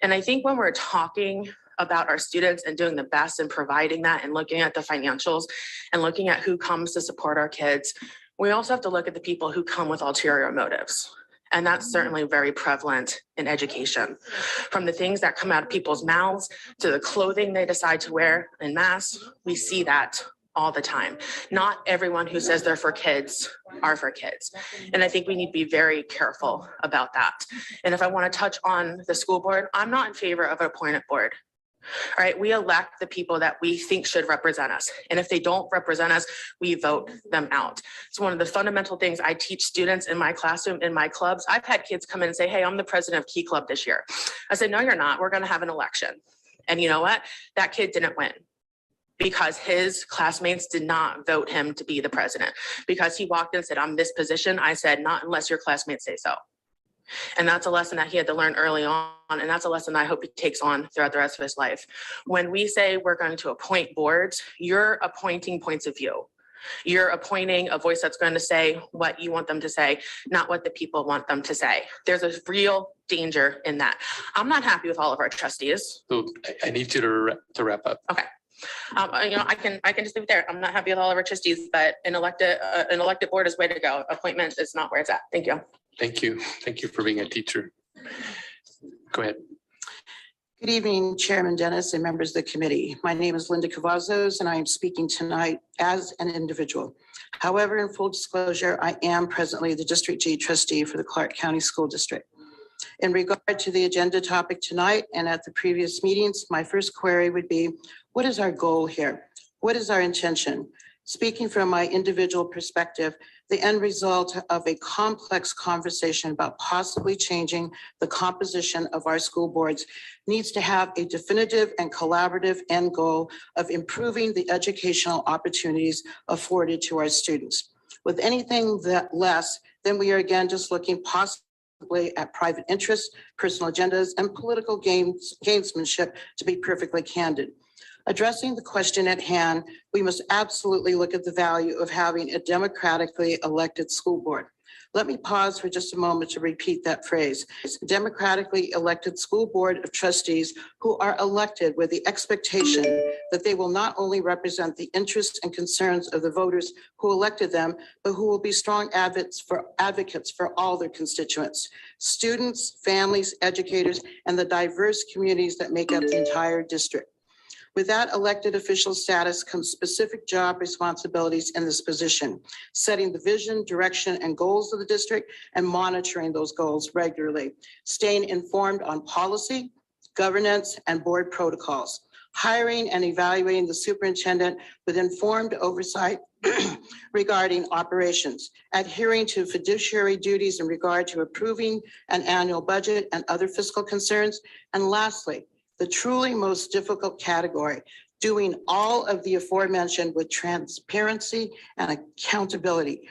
And I think when we're talking about our students and doing the best and providing that and looking at the financials and looking at who comes to support our kids, we also have to look at the people who come with ulterior motives. And that's certainly very prevalent in education. From the things that come out of people's mouths to the clothing they decide to wear en masse, we see that all the time. Not everyone who says they're for kids are for kids. And I think we need to be very careful about that. And if I want to touch on the school board, I'm not in favor of an appointed board. All right, we elect the people that we think should represent us. And if they don't represent us, we vote them out. It's one of the fundamental things I teach students in my classroom, in my clubs. I've had kids come in and say, hey, I'm the president of Key Club this year. I said, no, you're not. We're going to have an election. And you know what? That kid didn't win because his classmates did not vote him to be the president. Because he walked in and said, I'm this position. I said, not unless your classmates say so. And that's a lesson that he had to learn early on. And that's a lesson I hope he takes on throughout the rest of his life. When we say we're going to appoint boards, you're appointing points of view. You're appointing a voice that's going to say what you want them to say, not what the people want them to say. There's a real danger in that. I'm not happy with all of our trustees. So I need you to wrap up. Okay. I can just leave it there. I'm not happy with all of our trustees, but an elected board is way to go. Appointment is not where it's at. Thank you. Thank you. Thank you for being a teacher. Go ahead. Good evening, Chairman Dennis and members of the committee. My name is Linda Cavazos, and I am speaking tonight as an individual. However, in full disclosure, I am presently the District G trustee for the Clark County School District. In regard to the agenda topic tonight and at the previous meetings, my first query would be, what is our goal here? What is our intention? Speaking from my individual perspective, the end result of a complex conversation about possibly changing the composition of our school boards needs to have a definitive and collaborative end goal of improving the educational opportunities afforded to our students. With anything that less, then we are again just looking possibly at private interests, personal agendas, and political gamesmanship, to be perfectly candid. Addressing the question at hand, we must absolutely look at the value of having a democratically elected school board. Let me pause for just a moment to repeat that phrase. Democratically elected school board of trustees who are elected with the expectation that they will not only represent the interests and concerns of the voters who elected them, but who will be strong advocates for all their constituents, students, families, educators, and the diverse communities that make up the entire district. With that elected official status comes specific job responsibilities in this position, setting the vision, direction, and goals of the district and monitoring those goals regularly, staying informed on policy, governance, and board protocols, hiring and evaluating the superintendent with informed oversight regarding operations, adhering to fiduciary duties in regard to approving an annual budget and other fiscal concerns, and lastly, the truly most difficult category, doing all of the aforementioned with transparency and accountability.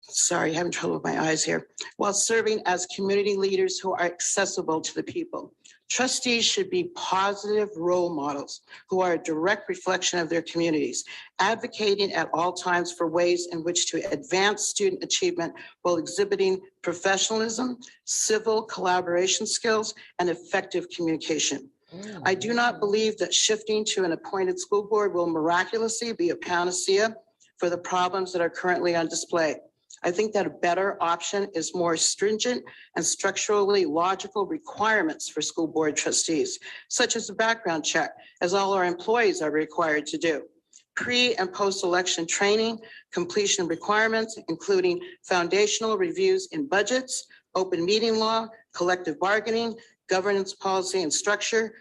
Sorry, having trouble with my eyes here. While serving as community leaders who are accessible to the people. Trustees should be positive role models who are a direct reflection of their communities, advocating at all times for ways in which to advance student achievement while exhibiting professionalism, civil collaboration skills, and effective communication. I do not believe that shifting to an appointed school board will miraculously be a panacea for the problems that are currently on display. I think that a better option is more stringent and structurally logical requirements for school board trustees, such as a background check, as all our employees are required to do. Pre- and post-election training, completion requirements, including foundational reviews in budgets, open meeting law, collective bargaining, governance policy and structure,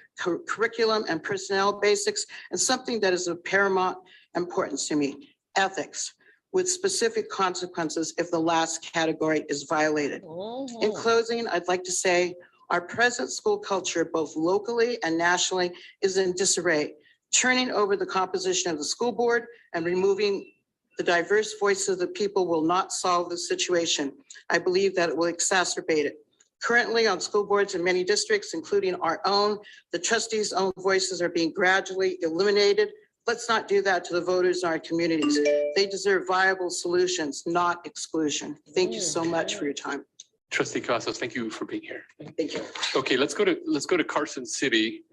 curriculum and personnel basics, and something that is of paramount importance to me, ethics, with specific consequences if the last category is violated. In closing, I'd like to say our present school culture, both locally and nationally, is in disarray. Turning over the composition of the school board and removing the diverse voices of the people will not solve the situation. I believe that it will exacerbate it. Currently on school boards in many districts, including our own, the trustees' own voices are being gradually eliminated. Let's not do that to the voters in our communities. They deserve viable solutions, not exclusion. Thank you so much for your time. Trustee Cavazos, thank you for being here. Thank you. Okay, let's go to Carson City.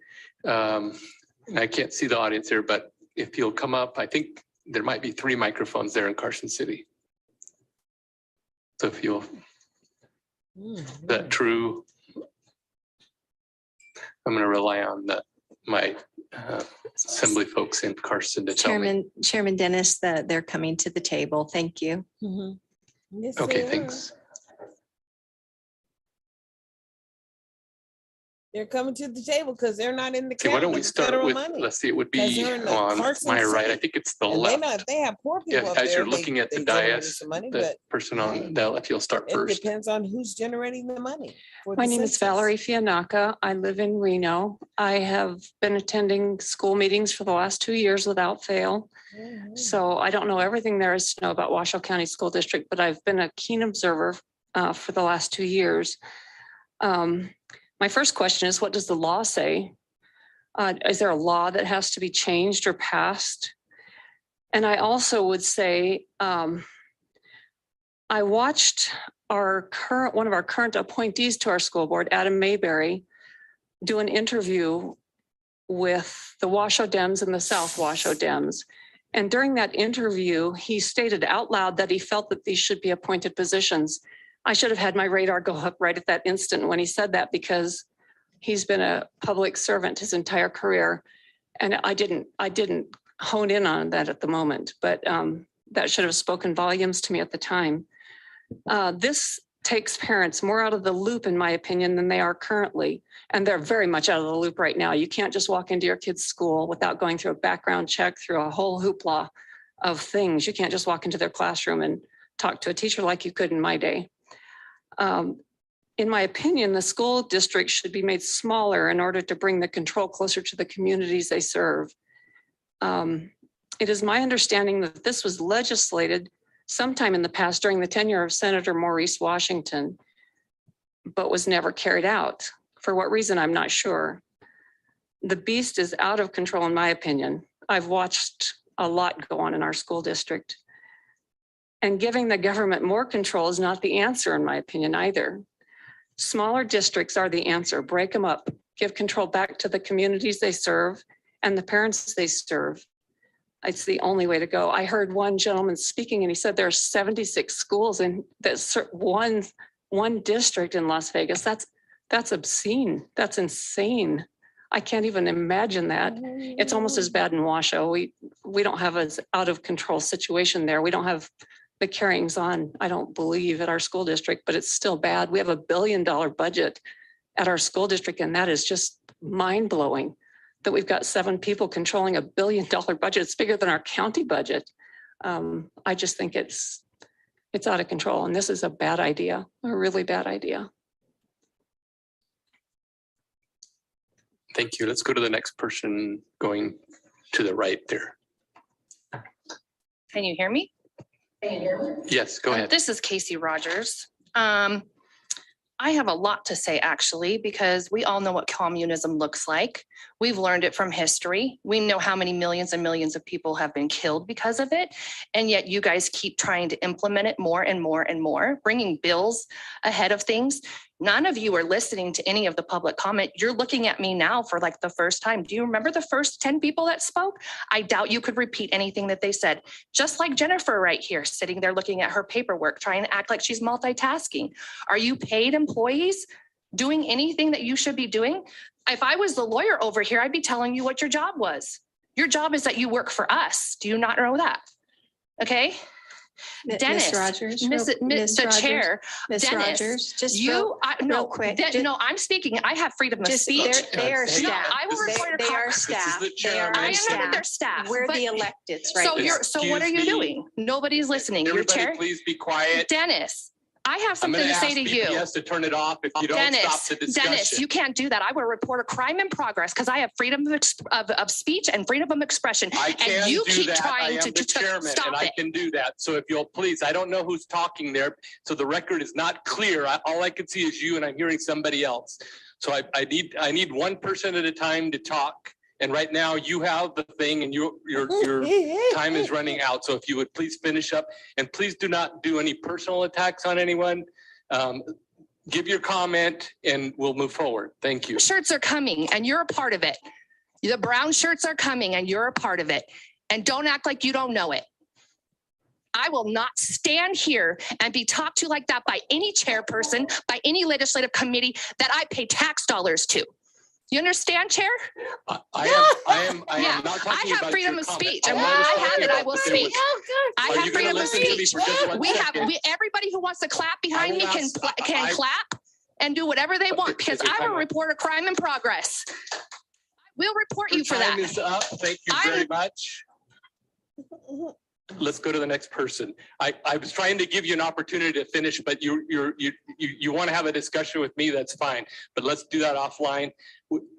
I can't see the audience here, but if you'll come up, I think there might be 3 microphones there in Carson City. So if you'll, that true, I'm going to rely on my assembly folks in Carson to tell me. Chairman Dennis, that they're coming to the table. Thank you. Okay, thanks. They're coming to the table because they're not in the Okay, why don't county we with start federal with, money. let's see, it would 'Cause be they're in the on Carson my right. I City. think it's the And left. they have poor Yeah, people up as there. you're looking at the they generate dais, some money, the but person on that, if you'll start it first. depends on who's generating the money. for My the name is census. Valerie Fianaka. I live in Reno. I have been attending school meetings for the last 2 years without fail. Mhm. So I don't know everything there is to know about Washoe County School District, but I've been a keen observer for the last 2 years. My first question is, what does the law say? Is there a law that has to be changed or passed? And I also would say, I watched one of our current appointees to our school board, Adam Mayberry, do an interview with the Washoe Dems and the South Washoe Dems. And during that interview, he stated out loud that he felt that these should be appointed positions. I should have had my radar go up right at that instant when he said that, because he's been a public servant his entire career. And I didn't hone in on that at the moment, but that should have spoken volumes to me at the time. This takes parents more out of the loop, in my opinion, than they are currently. And they're very much out of the loop right now. You can't just walk into your kid's school without going through a background check, through a whole hoopla of things. You can't just walk into their classroom and talk to a teacher like you could in my day. In my opinion, the school district should be made smaller in order to bring the control closer to the communities they serve. It is my understanding that this was legislated sometime in the past during the tenure of Senator Maurice Washington, but was never carried out. For what reason, I'm not sure. The beast is out of control, in my opinion. I've watched a lot go on in our school district. And giving the government more control is not the answer, in my opinion, either. Smaller districts are the answer. Break them up. Give control back to the communities they serve and the parents they serve. It's the only way to go. I heard one gentleman speaking and he said there are 76 schools in one district in Las Vegas. That's obscene. That's insane. I can't even imagine that. It's almost as bad in Washoe. We don't have an out of control situation there. We don't have the carryings on, I don't believe, at our school district, but it's still bad. We have $1 billion budget at our school district, and that is just mind blowing. That we've got 7 people controlling $1 billion budget. It's bigger than our county budget. I just think it's out of control. And this is a bad idea, a really bad idea. Thank you. Let's go to the next person going to the right there. Can you hear me? Yes, go ahead. This is Casey Rogers. I have a lot to say, actually, because we all know what communism looks like. We've learned it from history. We know how many millions and millions of people have been killed because of it. And yet you guys keep trying to implement it more and more and more, bringing bills ahead of things. None of you are listening to any of the public comment. You're looking at me now for like the first time. Do you remember the first 10 people that spoke? I doubt you could repeat anything that they said. Just like Jennifer right here, sitting there looking at her paperwork, trying to act like she's multitasking. Are you paid employees doing anything that you should be doing? If I was the lawyer over here, I'd be telling you what your job was. Your job is that you work for us. Do you not know that? Okay. Dennis, Rogers, the chair, Ms. Dennis, Rogers, just real quick. just- No, I'm speaking. I have freedom of speech. They are No, staff. I will report a They are comment. staff. the They are chairman. I our know that staff. they're staff. We're but- the electeds right So here. so what are you Excuse me. doing? Nobody's listening. Your Everybody, chair, please be quiet. Dennis. I have I'm something going to to say ask to you. BPS to turn it off if you don't stop the discussion. Dennis, you can't do that. I will report a crime in progress because I have freedom of speech and freedom of expression. I can and you do keep that. I trying am to the chairman stop and I it. can do that. So if you'll please, I don't know who's talking there. So the record is not clear. All I can see is you and I'm hearing somebody else. So I need one person at a time to talk. And right now you have the thing and your time is running out. So if you would please finish up and please do not do any personal attacks on anyone. Give your comment and we'll move forward. Thank you. Shirts are coming and you're a part of it. The brown shirts are coming and you're a part of it. And don't act like you don't know it. I will not stand here and be talked to like that by any chairperson, by any legislative committee that I pay tax dollars to. You understand, Chair? I am not talking I have about freedom your of comment. speech, and All when was I talking have it, I about will that there speak. was- I Are have you gonna freedom of listen to me speech. for just one second? Everybody who wants to clap behind me can clap. and do whatever they want because I will report a crime in progress. We'll report you for that. Time is up. Thank you very much. Let's go to the next person. I was trying to give you an opportunity to finish, but you want to have a discussion with me, that's fine. But let's do that offline.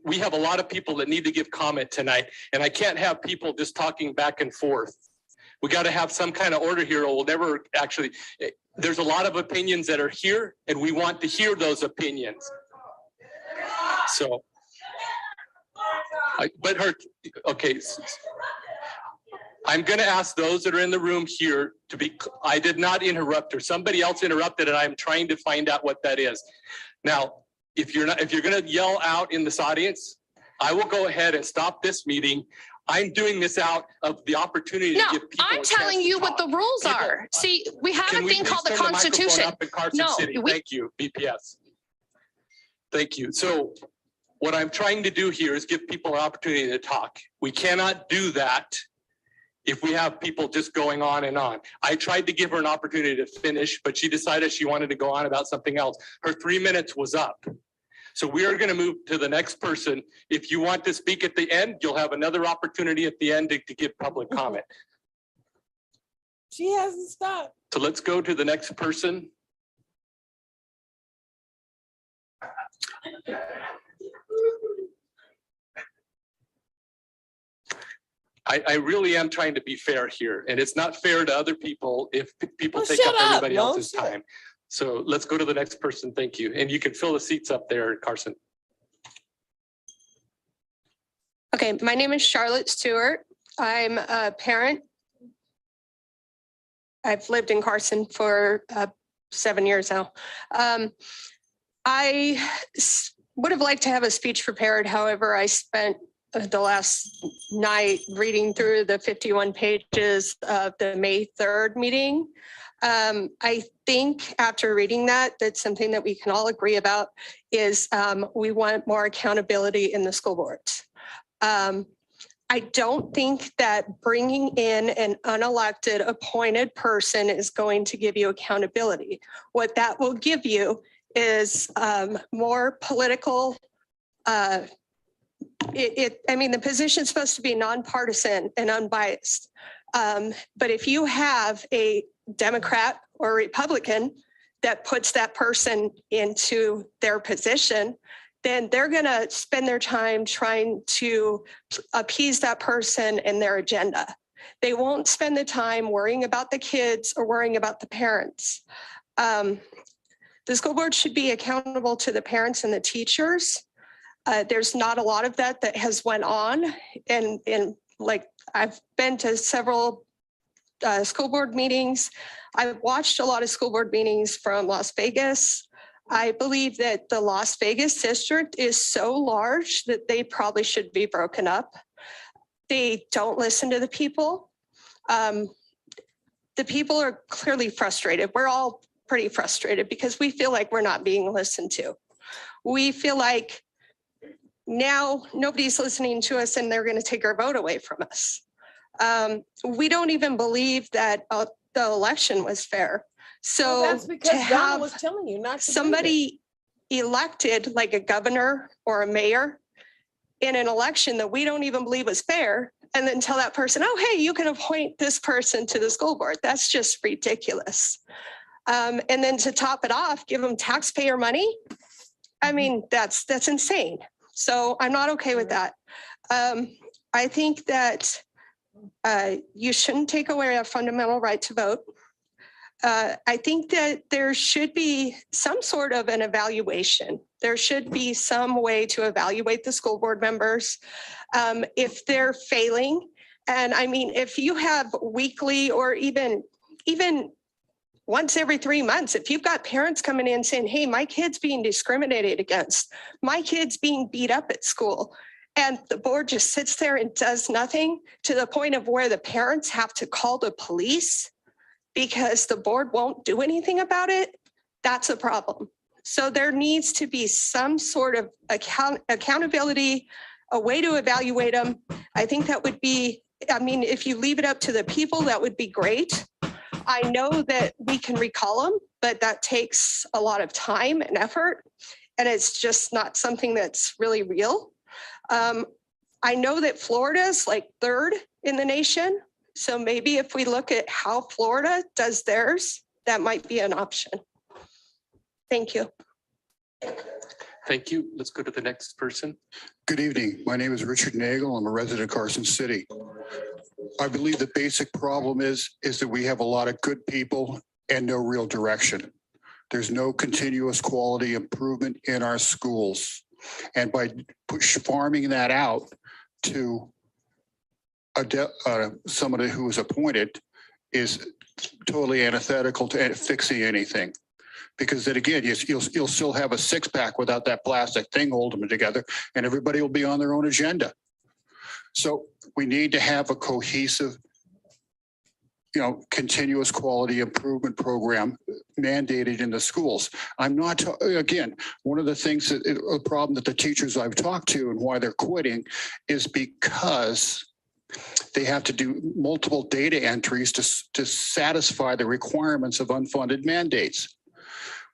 We have a lot of people that need to give comment tonight, and I can't have people just talking back and forth. We got to have some kind of order here, or we'll never actually, there's a lot of opinions that are here, and we want to hear those opinions. So, okay. I'm going to ask those that are in the room here to be, I did not interrupt her. Somebody else interrupted and I'm trying to find out what that is. Now, if you're going to yell out in this audience, I will go ahead and stop this meeting. I'm doing this out of the opportunity to give people. I'm telling you what the rules are. See, we have a thing called the Constitution. No, thank you, BPS. Thank you. So what I'm trying to do here is give people an opportunity to talk. We cannot do that if we have people just going on and on. I tried to give her an opportunity to finish, but she decided she wanted to go on about something else. Her 3 minutes was up. So we are going to move to the next person. If you want to speak at the end, you'll have another opportunity at the end to give public comment. She hasn't stopped. So let's go to the next person. I really am trying to be fair here, and it's not fair to other people if people take up everybody else's time. So let's go to the next person. Thank you. And you can fill the seats up there, Carson. Okay, my name is Charlotte Stewart. I'm a parent. I've lived in Carson for 7 years now. I would have liked to have a speech prepared. However, I spent the last night reading through the 51 pages of the May 3rd meeting. I think after reading that, that's something that we can all agree about is we want more accountability in the school boards. I don't think that bringing in an unelected appointed person is going to give you accountability. What that will give you is more political. I mean, the position is supposed to be nonpartisan and unbiased. But if you have a Democrat or Republican that puts that person into their position, then they're going to spend their time trying to appease that person and their agenda. They won't spend the time worrying about the kids or worrying about the parents. The school board should be accountable to the parents and the teachers. There's not a lot of that has went on. And like I've been to several school board meetings. I've watched a lot of school board meetings from Las Vegas. I believe that the Las Vegas district is so large that they probably should be broken up. They don't listen to the people. The people are clearly frustrated. We're all pretty frustrated because we feel like we're not being listened to. We feel like now nobody's listening to us and they're going to take our vote away from us. We don't even believe that the election was fair. So that's because to Don have was telling you not to somebody elected like a governor or a mayor in an election that we don't even believe was fair, and then tell that person, oh, hey, you can appoint this person to the school board. That's just ridiculous. And then to top it off, give them taxpayer money. I mean, that's insane. So I'm not okay with that. I think that you shouldn't take away a fundamental right to vote. I think that there should be some sort of an evaluation. There should be some way to evaluate the school board members if they're failing. And I mean, if you have weekly or even once every 3 months, if you've got parents coming in saying, hey, my kid's being discriminated against, my kid's being beat up at school, and the board just sits there and does nothing to the point of where the parents have to call the police because the board won't do anything about it, that's a problem. So there needs to be some sort of accountability, a way to evaluate them. I think that would be, I mean, if you leave it up to the people, that would be great. I know that we can recall them but that takes a lot of time and effort. And it's just not something that's really real. I know that Florida is like third in the nation. So maybe if we look at how Florida does theirs, that might be an option. Thank you. Thank you. Let's go to the next person. Good evening. My name is Richard Nagel. I'm a resident of Carson City. I believe the basic problem is that we have a lot of good people and no real direction. There's no continuous quality improvement in our schools. And by farming that out to somebody who is appointed is totally antithetical to fixing anything. Because then again, you'll still have a six-pack without that plastic thing holding them together, and everybody will be on their own agenda. So we need to have a cohesive, continuous quality improvement program mandated in the schools. I'm not, again, one of the things a problem that the teachers I've talked to and why they're quitting is because they have to do multiple data entries to satisfy the requirements of unfunded mandates.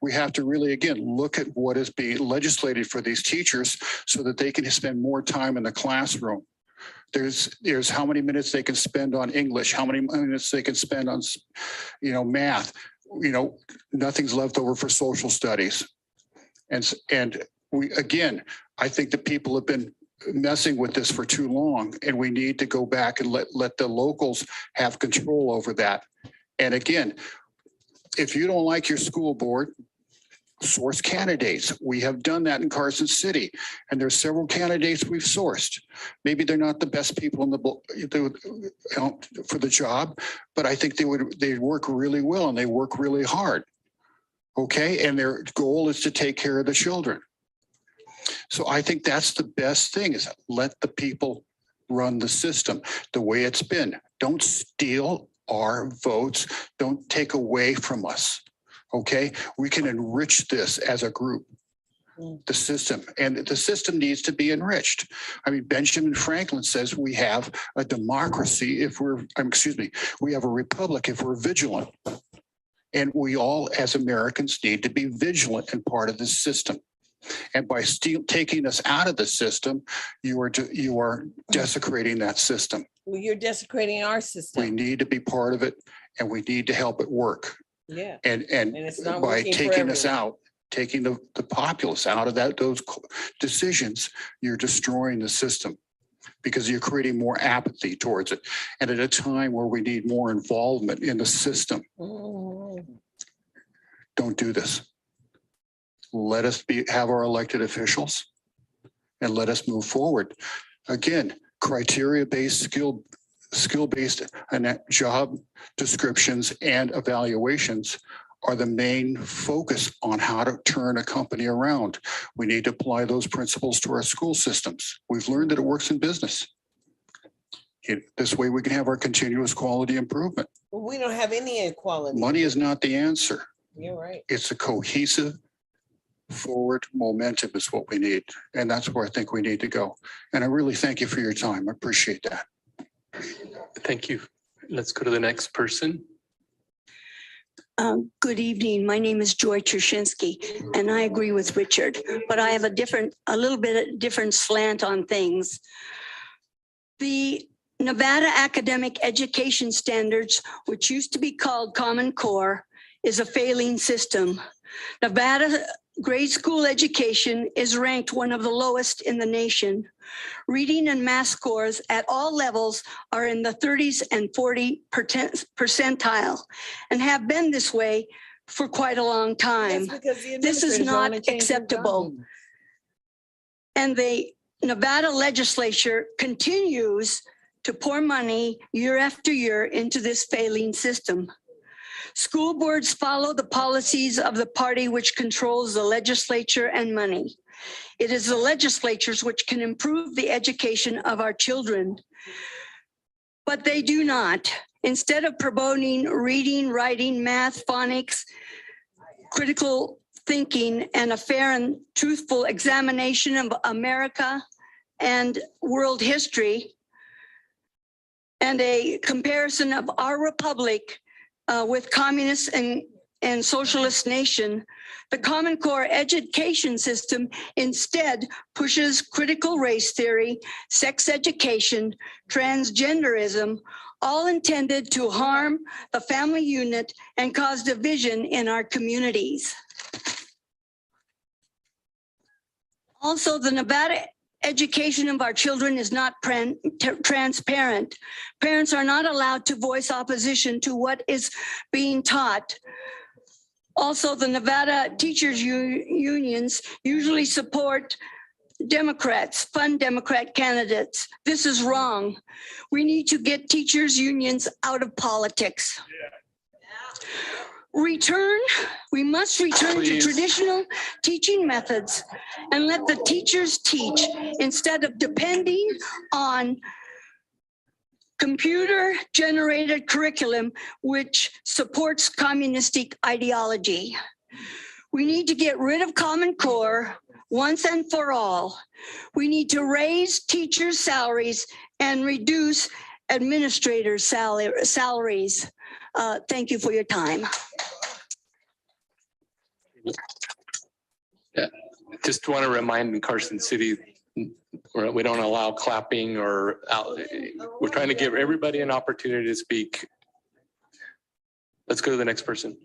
We have to really, again, look at what is being legislated for these teachers so that they can spend more time in the classroom. There's how many minutes they can spend on English, how many minutes they can spend on, math. Nothing's left over for social studies. And we, again, I think that people have been messing with this for too long, and we need to go back and let the locals have control over that. And again, if you don't like your school board, source candidates. We have done that in Carson City, and there's several candidates we've sourced. Maybe they're not the best people for the job, but I think they work really well and they work really hard. Okay, and their goal is to take care of the children. So I think that's the best thing, is let the people run the system the way it's been. Don't steal our votes. Don't take away from us. Okay, we can enrich this as a group, the system, and the system needs to be enriched. I mean, Benjamin Franklin says we have a democracy if we have a republic if we're vigilant. And we all as Americans need to be vigilant and part of this system. And by taking us out of the system, you are desecrating that system. Well, you're desecrating our system. We need to be part of it, and we need to help it work. Yeah. And it's not by working for taking us everyone. out, taking the populace out of those decisions, you're destroying the system because you're creating more apathy towards it. And at a time where we need more involvement in the system, don't do this. Let us have our elected officials and let us move forward. Again, criteria-based, skill-based and job descriptions and evaluations are the main focus on how to turn a company around. We need to apply those principles to our school systems. We've learned that it works in business. This way we can have our continuous quality improvement. Well, we don't have any inequality. Money is not the answer. You're right. It's a cohesive forward momentum is what we need. And that's where I think we need to go. And I really thank you for your time. I appreciate that. Thank you. Let's go to the next person. Good evening. My name is Joy Trushinsky, and I agree with Richard, but I have a little bit different slant on things. The Nevada Academic Education Standards, which used to be called Common Core, is a failing system. Nevada grade school education is ranked one of the lowest in the nation. Reading and math scores at all levels are in the 30s and 40 percentile and have been this way for quite a long time. This is not acceptable. And the Nevada legislature continues to pour money year after year into this failing system. School boards follow the policies of the party which controls the legislature and money. It is the legislatures which can improve the education of our children, but they do not. Instead of promoting reading, writing, math, phonics, critical thinking, and a fair and truthful examination of America and world history, and a comparison of our republic with communists and and socialist nation, the Common Core education system instead pushes critical race theory, sex education, transgenderism, all intended to harm the family unit and cause division in our communities. Also, the Nevada education of our children is not transparent. Parents are not allowed to voice opposition to what is being taught. Also, the Nevada teachers unions usually support Democrats, fund Democrat candidates. This is wrong. We need to get teachers unions out of politics. We must return to traditional teaching methods and let the teachers teach instead of depending on computer-generated curriculum which supports communistic ideology. We need to get rid of Common Core once and for all. We need to raise teachers' salaries and reduce administrators' salaries. Thank you for your time. Yeah, just want to remind in Carson City, we don't allow clapping or we're trying to give everybody an opportunity to speak. Let's go to the next person.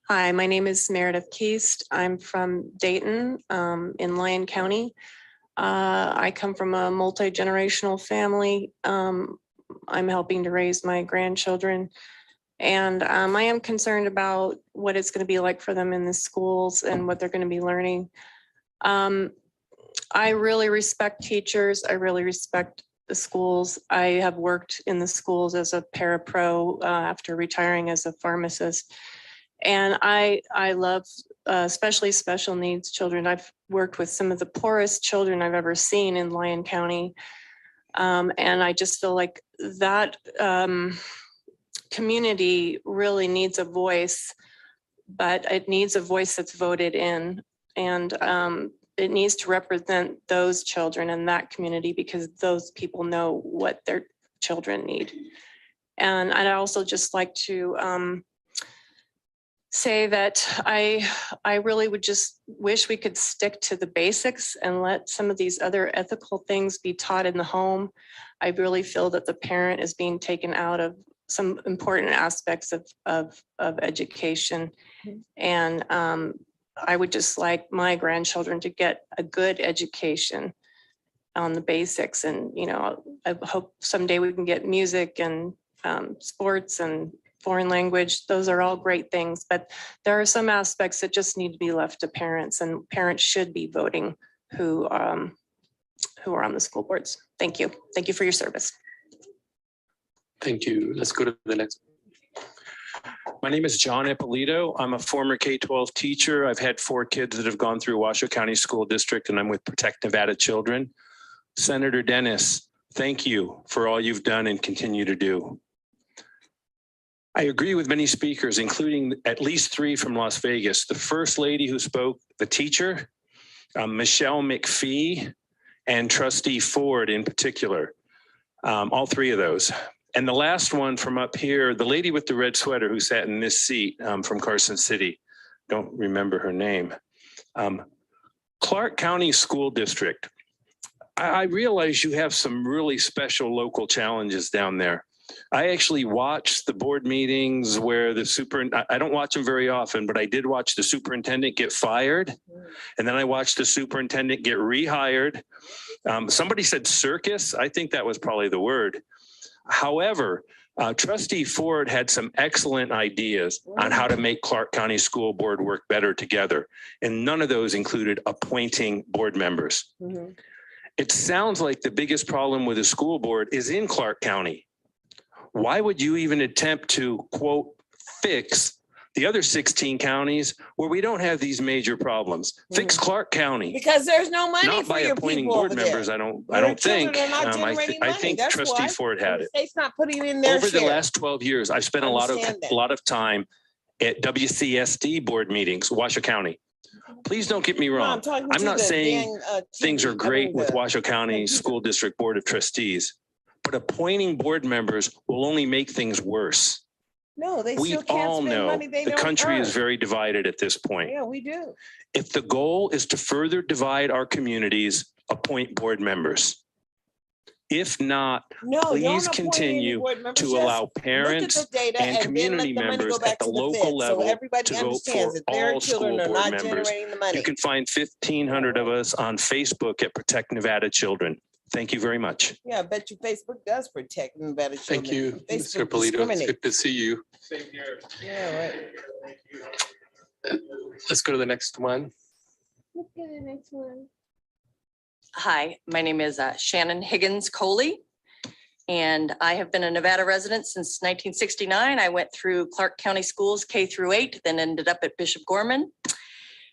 Hi, my name is Meredith Keast. I'm from Dayton in Lyon County. I come from a multi-generational family. I'm helping to raise my grandchildren. And I am concerned about what it's going to be like for them in the schools and what they're going to be learning. I really respect teachers. I really respect the schools. I have worked in the schools as a parapro after retiring as a pharmacist. And I love especially special needs children. I've worked with some of the poorest children I've ever seen in Lyon County. And I just feel like that community really needs a voice, but it needs a voice that's voted in. And it needs to represent those children in that community because those people know what their children need. And I'd also just like to say that I really would just wish we could stick to the basics and let some of these other ethical things be taught in the home. I really feel that the parent is being taken out of some important aspects of education. And I would just like my grandchildren to get a good education on the basics. And, you know, I hope someday we can get music and sports and foreign language. Those are all great things, but there are some aspects that just need to be left to parents, and parents should be voting who are on the school boards. Thank you. Thank you for your service. Thank you. Let's go to the next. My name is John Ippolito. I'm a former K-12 teacher. I've had 4 kids that have gone through Washoe County School District, and I'm with Protect Nevada Children. Senator Dennis, thank you for all you've done and continue to do. I agree with many speakers, including at least 3 from Las Vegas. The first lady who spoke, the teacher, Michelle McPhee, and Trustee Ford in particular, all 3 of those. And the last one from up here, the lady with the red sweater who sat in this seat from Carson City, don't remember her name. Clark County School District. I realize you have some really special local challenges down there. I actually watched the board meetings where I don't watch them very often, but I did watch the superintendent get fired. And then I watched the superintendent get rehired. Somebody said circus. I think that was probably the word. However, Trustee Ford had some excellent ideas on how to make Clark County School Board work better together. And none of those included appointing board members. Mm-hmm. It sounds like the biggest problem with the school board is in Clark County. Why would you even attempt to, quote, fix the other 16 counties where we don't have these major problems? Fix Clark County. Because there's no money not for by your appointing people board over members. there. I don't think. Children are not generating I money. think That's Trustee why. Ford had it. The state's not putting in their Over the share. last 12 years, I've spent a lot of time at WCSD board meetings, Washoe County. Please don't get me wrong. I'm not saying things are great with Washoe County School District Board of Trustees, but appointing board members will only make things worse. No, they We still can't all spend know money they the don't country is earn. very divided at this point. Yeah, we do. If the goal is to further divide our communities, appoint board members. If not, No, don't please appoint any continue board members. to Just allow look at parents the data and then community let the money members go back at the to the local feds, so level everybody to vote understands for that their all school children are board not members. generating the money. You can find 1,500 of us on Facebook at Protect Nevada Children. Thank you very much. Yeah, I bet you Facebook does protect them better. Thank you, Mr. Facebook Polito. It's discriminates. good to see you. Same here. Yeah, right. Let's go to the next one. Let's go to the next one. Hi, my name is Shannon Higgins Coley, and I have been a Nevada resident since 1969. I went through Clark County Schools K through 8, then ended up at Bishop Gorman.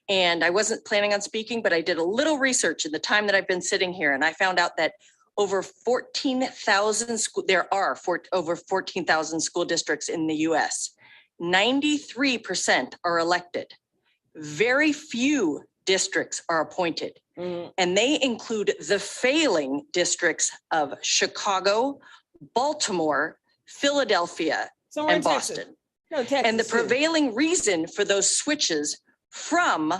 And I wasn't planning on speaking, but I did a little research in the time that I've been sitting here, and I found out that over 14,000 over 14,000 school districts in the US. 93% are elected. Very few districts are appointed. And they include the failing districts of Chicago, Baltimore, Philadelphia, Somewhere in and Texas. Boston. No, Texas And the too. prevailing reason for those switches from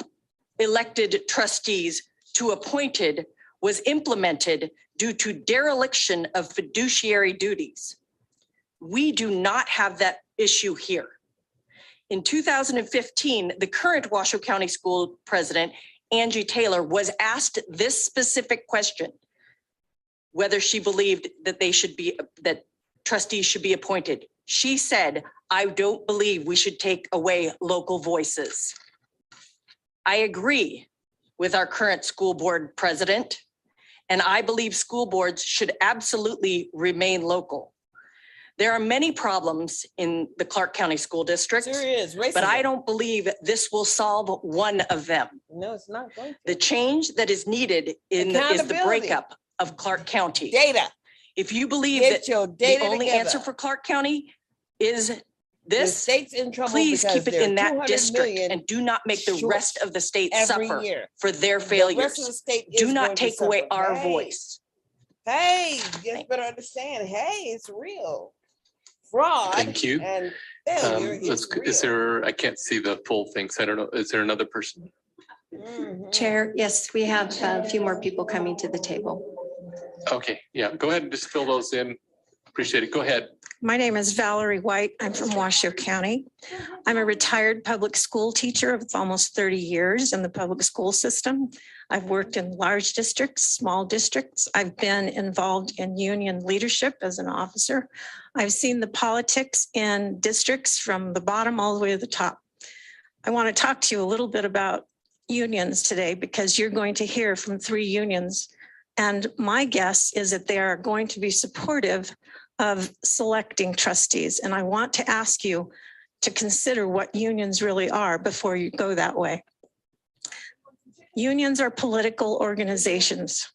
elected trustees to appointed was implemented due to dereliction of fiduciary duties. We do not have that issue here. In 2015, the current Washoe County School President, Angie Taylor, was asked this specific question, whether she believed that that trustees should be appointed. She said, "I don't believe we should take away local voices." I agree with our current school board president, and I believe school boards should absolutely remain local. There are many problems in the Clark County School District, There is racism. but I don't believe this will solve one of them. No, it's not going to. The change that is needed is the Accountability. breakup of Clark County. Data. If you believe Get that your the data only together. answer for Clark County is The this, state's in trouble please because keep it there are in that 200 district million and do not make the short rest of the state every suffer year. for their The rest of failures. the state is Do going not to take away suffer. our Hey. voice. Hey, you just better understand. Hey, it's real. Fraud. Thank you. And failure is Is there, I can't see the full thing, so I don't know. Is there another person? Chair, yes, we have a few more people coming to the table. Okay, yeah, go ahead and just fill those in. Appreciate it. Go ahead. My name is Valerie White. I'm from Washoe County. I'm a retired public school teacher of almost 30 years in the public school system. I've worked in large districts, small districts. I've been involved in union leadership as an officer. I've seen the politics in districts from the bottom all the way to the top. I want to talk to you a little bit about unions today because you're going to hear from 3 unions. And my guess is that they are going to be supportive of selecting trustees. And I want to ask you to consider what unions really are before you go that way. Unions are political organizations.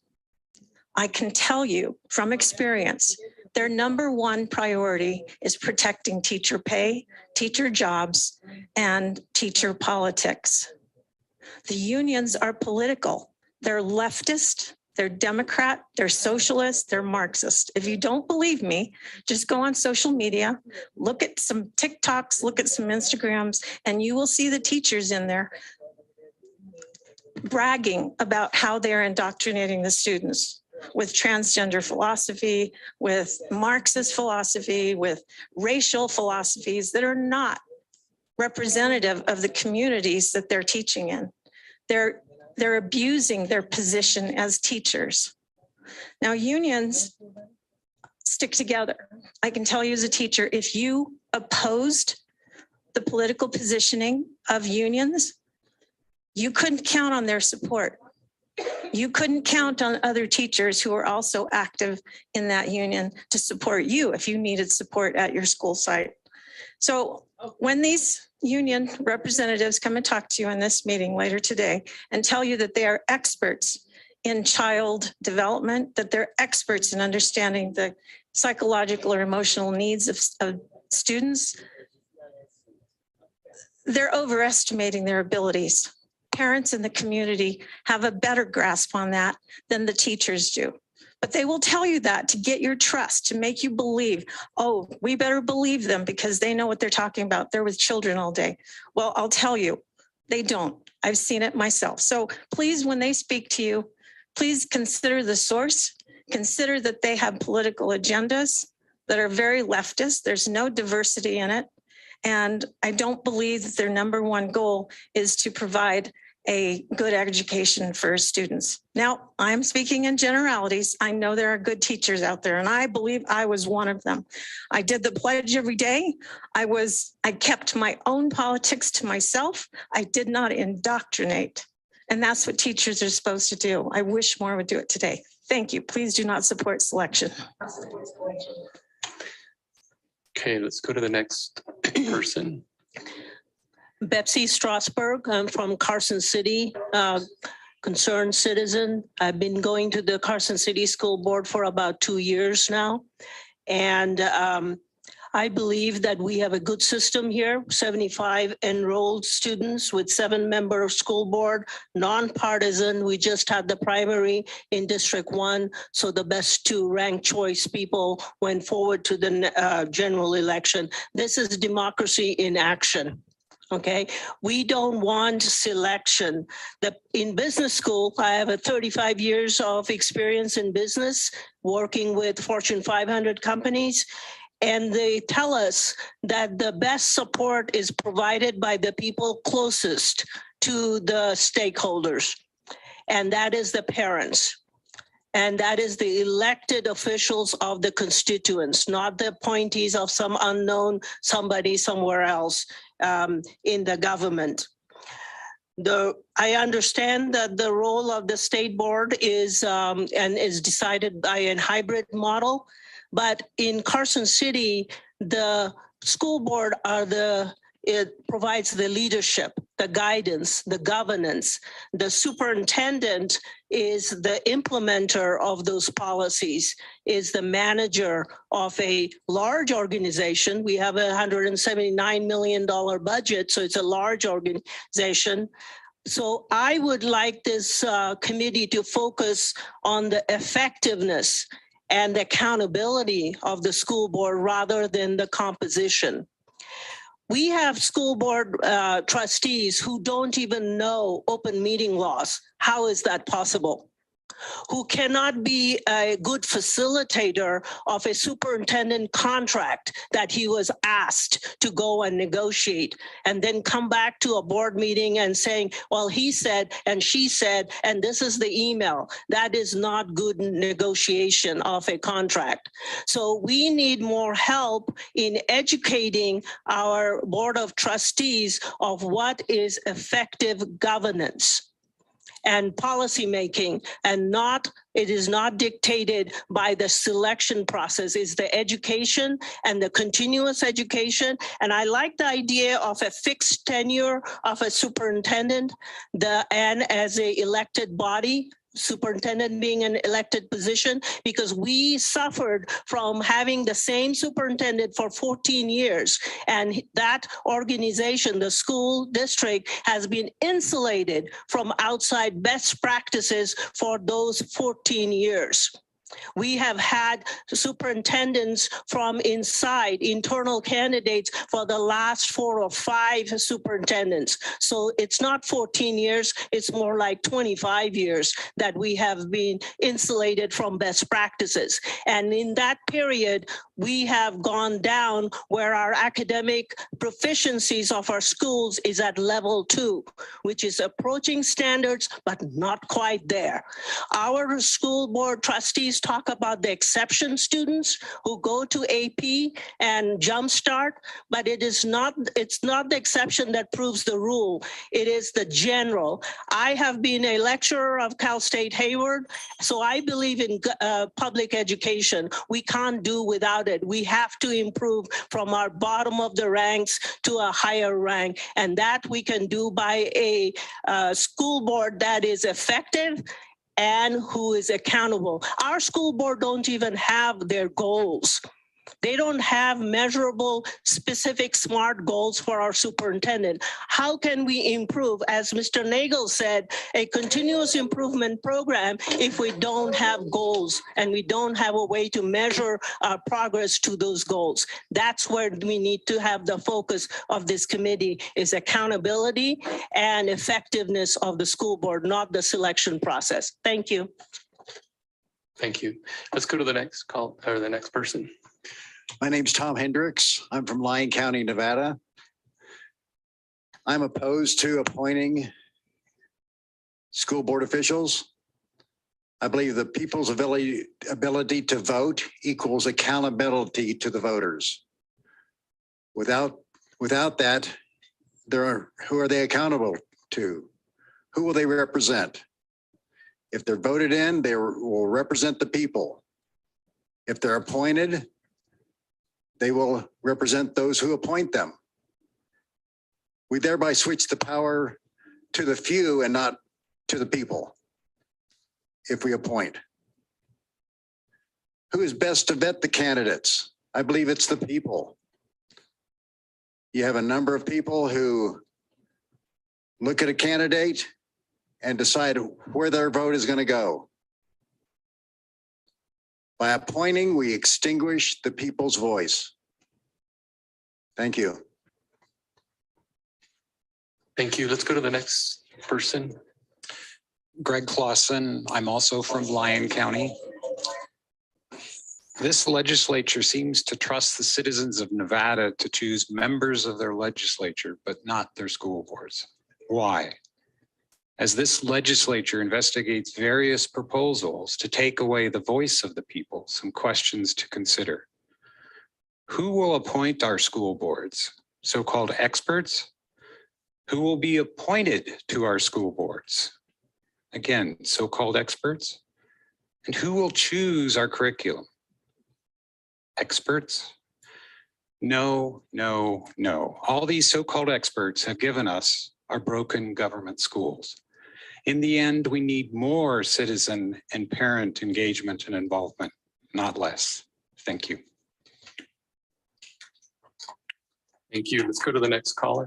I can tell you from experience, their number one priority is protecting teacher pay, teacher jobs, and teacher politics. The unions are political. They're leftist, they're Democrat, they're socialist, they're Marxist. If you don't believe me, just go on social media, look at some TikToks, look at some Instagrams, and you will see the teachers in there bragging about how they're indoctrinating the students with transgender philosophy, with Marxist philosophy, with racial philosophies that are not representative of the communities that they're teaching in. They're abusing their position as teachers. Now, unions stick together. I can tell you as a teacher, if you opposed the political positioning of unions, you couldn't count on their support. You couldn't count on other teachers who are also active in that union to support you if you needed support at your school site. So when these union representatives come and talk to you in this meeting later today and tell you that they are experts in child development, that they're experts in understanding the psychological or emotional needs of students, they're overestimating their abilities. Parents in the community have a better grasp on that than the teachers do. But they will tell you that to get your trust, to make you believe, oh, we better believe them because they know what they're talking about. They're with children all day. Well, I'll tell you, they don't. I've seen it myself. So please, when they speak to you, please consider the source. Consider that they have political agendas that are very leftist. There's no diversity in it. And I don't believe that their number one goal is to provide a good education for students. Now, I'm speaking in generalities. I know there are good teachers out there, and I believe I was one of them. I did the pledge every day. I kept my own politics to myself. I did not indoctrinate. And that's what teachers are supposed to do. I wish more would do it today. Thank you. Please do not support selection. Okay, let's go to the next person. Betsy Strasberg. I'm from Carson City, concerned citizen. I've been going to the Carson City School Board for about 2 years now. And I believe that we have a good system here, 75 enrolled students with 7-member school board, nonpartisan. We just had the primary in District 1. So the best 2 ranked choice people went forward to the general election. This is democracy in action. Okay, we don't want selection. In business school, I have 35 years of experience in business, working with Fortune 500 companies. And they tell us that the best support is provided by the people closest to the stakeholders. And that is the parents. And that is the elected officials of the constituents, not the appointees of some unknown somebody somewhere else in the government. I understand that the role of the state board is and is decided by a hybrid model, but in Carson City, the school board it provides the leadership, the guidance, the governance. The superintendent is the implementer of those policies, is the manager of a large organization. We have a $179 million budget, so it's a large organization. So I would like this committee to focus on the effectiveness and the accountability of the school board rather than the composition. We have school board trustees who don't even know open meeting laws. How is that possible? Who cannot be a good facilitator of a superintendent contract that he was asked to go and negotiate, and then come back to a board meeting and saying, well, he said, and she said, and this is the email. That is not good negotiation of a contract. So we need more help in educating our board of trustees of what is effective governance and policymaking, and it is not dictated by the selection process. It's the education and the continuous education. And I like the idea of a fixed tenure of a superintendent, and as an elected body, superintendent being an elected position, because we suffered from having the same superintendent for 14 years. And that organization, the school district, has been insulated from outside best practices for those 14 years. We have had superintendents from inside, internal candidates for the last 4 or 5 superintendents. So it's not 14 years, it's more like 25 years that we have been insulated from best practices. And in that period, we have gone down where our academic proficiencies of our schools is at level 2, which is approaching standards, but not quite there. Our school board trustees talk about the exception students who go to AP and Jumpstart, but it's not the exception that proves the rule. It is the general. I have been a lecturer of Cal State Hayward, so I believe in public education. We can't do without it. We have to improve from our bottom of the ranks to a higher rank, and that we can do by a school board that is effective and who is accountable. Our school board don't even have their goals. They don't have measurable, specific, SMART goals for our superintendent. How can we improve, as Mr. Nagel said, a continuous improvement program if we don't have goals and we don't have a way to measure our progress to those goals? That's where we need to have the focus of this committee, is accountability and effectiveness of the school board, not the selection process. Thank you. Thank you. Let's go to the next call, or the next person. My name's Tom Hendricks. I'm from Lyon County, Nevada. I'm opposed to appointing school board officials. I believe the people's ability to vote equals accountability to the voters. Without that, who are they accountable to? Who will they represent? If they're voted in, they will represent the people. If they're appointed, they will represent those who appoint them. We thereby switch the power to the few and not to the people if we appoint. Who is best to vet the candidates? I believe it's the people. You have a number of people who look at a candidate and decide where their vote is going to go. By appointing, we extinguish the people's voice. Thank you. Thank you. Let's go to the next person. Greg Claussen. I'm also from Lyon County. This legislature seems to trust the citizens of Nevada to choose members of their legislature, but not their school boards. Why? As this legislature investigates various proposals to take away the voice of the people, some questions to consider. Who will appoint our school boards? So-called experts? Who will be appointed to our school boards? Again, so-called experts. And who will choose our curriculum? Experts? No, no, no. All these so-called experts have given us our broken government schools. In the end, we need more citizen and parent engagement and involvement, not less. Thank you. Thank you. Let's go to the next caller.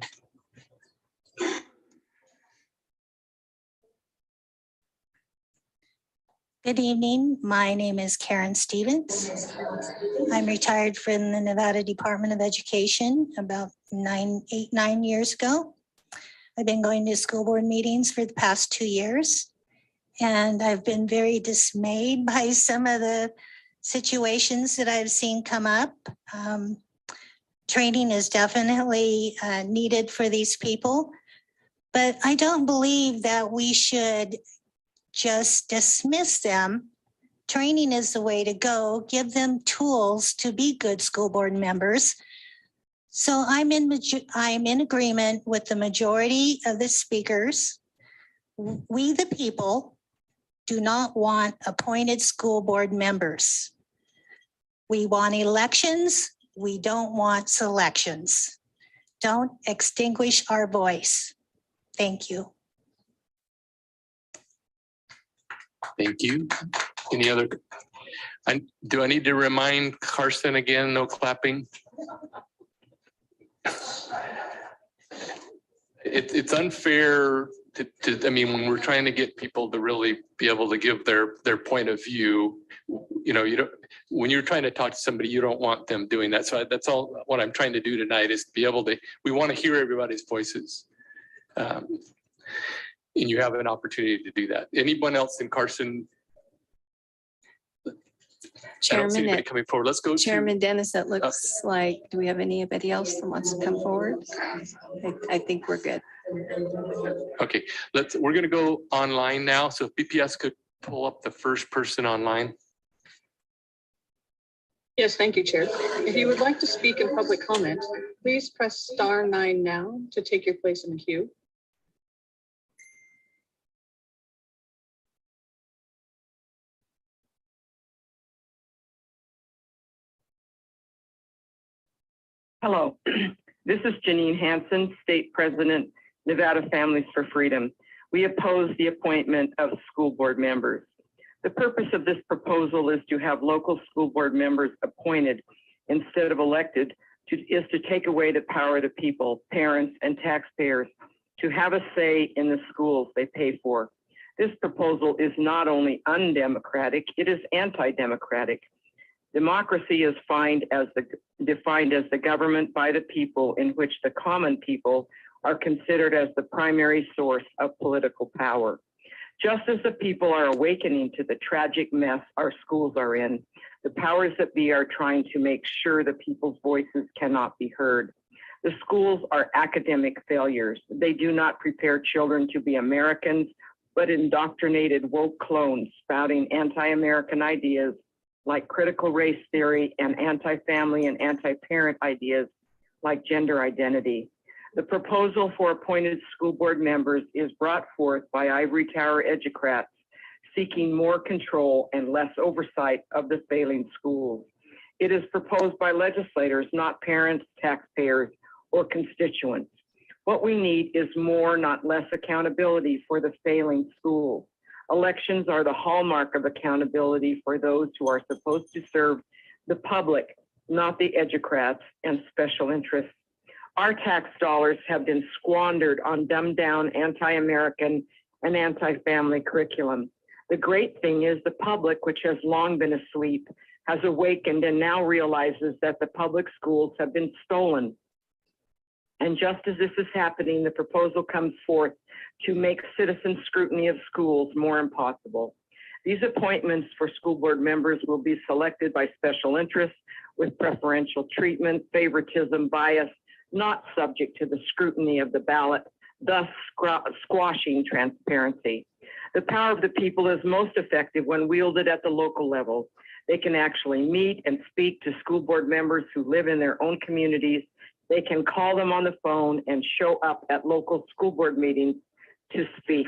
Good evening. My name is Karen Stevens. I'm retired from the Nevada Department of Education about 9 years ago. I've been going to school board meetings for the past 2 years, and I've been very dismayed by some of the situations that I've seen come up. Training is definitely needed for these people, but I don't believe that we should just dismiss them. Training is the way to go. Give them tools to be good school board members. So I'm in agreement with the majority of the speakers. We, the people, do not want appointed school board members. We want elections. We don't want selections. Don't extinguish our voice. Thank you. Thank you. Any other? Do I need to remind Carson again, no clapping? It's unfair to, I mean, when we're trying to get people to really be able to give their point of view, you know, when you're trying to talk to somebody, you don't want them doing that. So that's all what I'm trying to do tonight is to be able to, we want to hear everybody's voices. And you have an opportunity to do that. Anyone else in Carson? I don't see anybody coming forward. Let's go Chairman Dennis, it looks like, do we have anybody else that wants to come forward? I think we're good. Okay, we're going to go online now. So if BPS could pull up the first person online. Yes, thank you, Chair. If you would like to speak in public comment, please press *9 now to take your place in the queue. Hello, this is Janine Hansen, State President, Nevada Families for Freedom. We oppose the appointment of school board members. The purpose of this proposal is to have local school board members appointed instead of elected is to take away the power of the people, parents, and taxpayers to have a say in the schools they pay for. This proposal is not only undemocratic, it is anti-democratic. Democracy is defined as the government by the people in which the common people are considered as the primary source of political power. Just as the people are awakening to the tragic mess our schools are in, the powers that be are trying to make sure the people's voices cannot be heard. The schools are academic failures. They do not prepare children to be Americans, but indoctrinated woke clones spouting anti-American ideas like critical race theory and anti-family and anti-parent ideas like gender identity. The proposal for appointed school board members is brought forth by ivory tower educrats seeking more control and less oversight of the failing schools. It is proposed by legislators, not parents, taxpayers, or constituents. What we need is more, not less, accountability for the failing schools. Elections are the hallmark of accountability for those who are supposed to serve the public, not the educrats and special interests. Our tax dollars have been squandered on dumbed down anti-American and anti-family curriculum. The great thing is the public, which has long been asleep, has awakened and now realizes that the public schools have been stolen. And just as this is happening, the proposal comes forth to make citizen scrutiny of schools more impossible. These appointments for school board members will be selected by special interests with preferential treatment, favoritism, bias, not subject to the scrutiny of the ballot, thus squashing transparency. The power of the people is most effective when wielded at the local level. They can actually meet and speak to school board members who live in their own communities. They can call them on the phone and show up at local school board meetings to speak.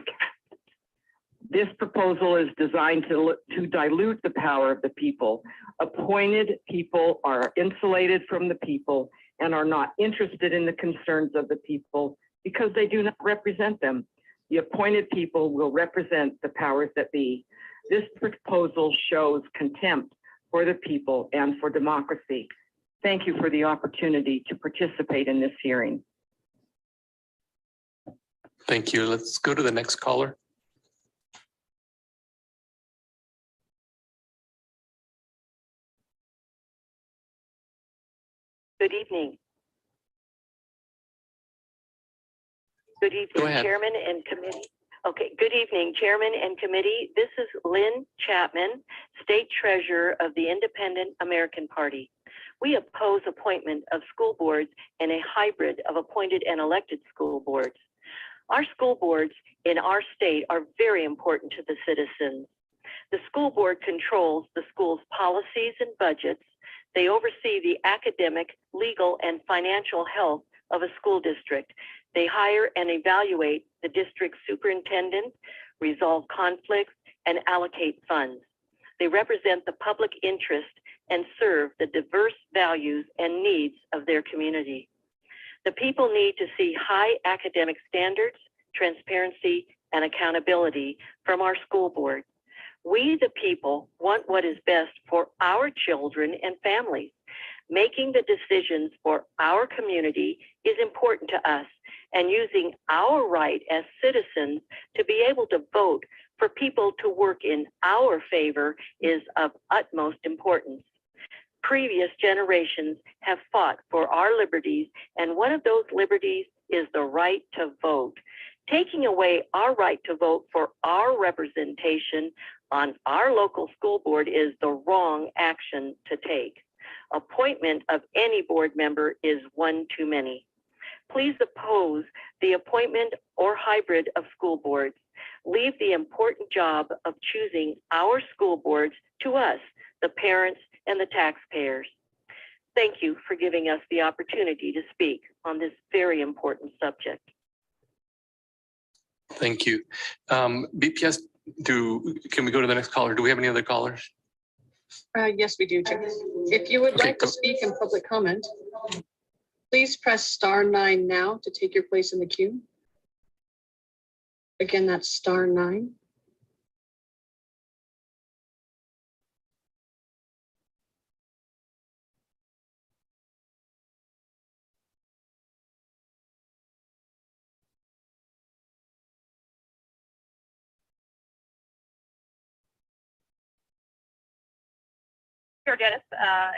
This proposal is designed to dilute the power of the people. Appointed people are insulated from the people and are not interested in the concerns of the people because they do not represent them. The appointed people will represent the powers that be. This proposal shows contempt for the people and for democracy. Thank you for the opportunity to participate in this hearing. Thank you. Let's go to the next caller. Good evening. Good evening, Chairman and Committee. Okay, good evening, Chairman and Committee. This is Lynn Chapman, State Treasurer of the Independent American Party. We oppose appointment of school boards and a hybrid of appointed and elected school boards. Our school boards in our state are very important to the citizens. The school board controls the school's policies and budgets. They oversee the academic, legal, and financial health of a school district. They hire and evaluate the district superintendent, resolve conflicts, and allocate funds. They represent the public interest and serve the diverse values and needs of their community. The people need to see high academic standards, transparency, and accountability from our school board. We, the people, want what is best for our children and families. Making the decisions for our community is important to us, and using our right as citizens to be able to vote for people to work in our favor is of utmost importance. Previous generations have fought for our liberties, and one of those liberties is the right to vote. Taking away our right to vote for our representation on our local school board is the wrong action to take. Appointment of any board member is one too many. Please oppose the appointment or hybrid of school boards. Leave the important job of choosing our school boards to us, the parents and the taxpayers. Thank you for giving us the opportunity to speak on this very important subject. Thank you. BPS, can we go to the next caller? Do we have any other callers? Yes, we do, Jim. If you would like to speak in public comment, please press *9 now to take your place in the queue. Again, that's *9. Chair Dennis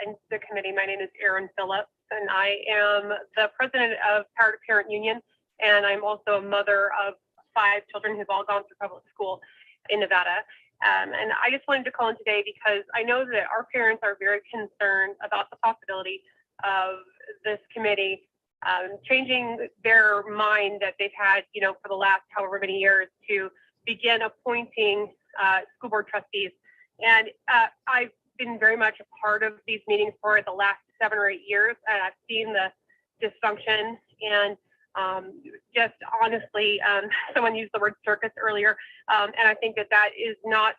and the committee. My name is Erin Phillips, and I am the president of Power to Parent Union, and I'm also a mother of 5 children who've all gone through public school in Nevada. And I just wanted to call in today because I know that our parents are very concerned about the possibility of this committee changing their mind that they've had, for the last however many years to begin appointing school board trustees. And I've been very much a part of these meetings for the last 7 or 8 years, and I've seen the dysfunction and just honestly, someone used the word circus earlier, and I think that is not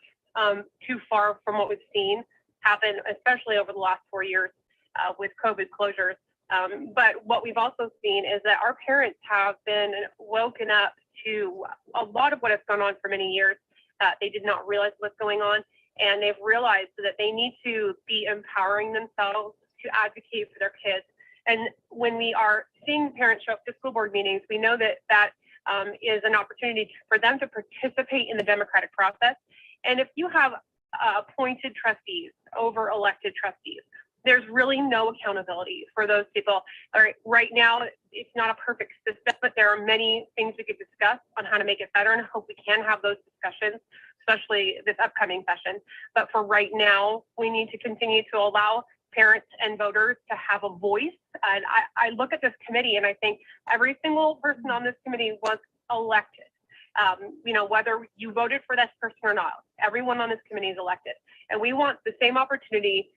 too far from what we've seen happen, especially over the last 4 years with COVID closures. But what we've also seen is that our parents have been woken up to a lot of what has gone on for many years. They did not realize what's going on, and they've realized that they need to be empowering themselves to advocate for their kids. And when we are seeing parents show up to school board meetings, we know that is an opportunity for them to participate in the democratic process. And if you have appointed trustees over elected trustees, there's really no accountability for those people. Right now, it's not a perfect system, but there are many things we could discuss on how to make it better, and I hope we can have those discussions, especially this upcoming session. But for right now, we need to continue to allow parents and voters to have a voice. And I look at this committee and I think every single person on this committee was elected. Whether you voted for this person or not, everyone on this committee is elected. And we want the same opportunity.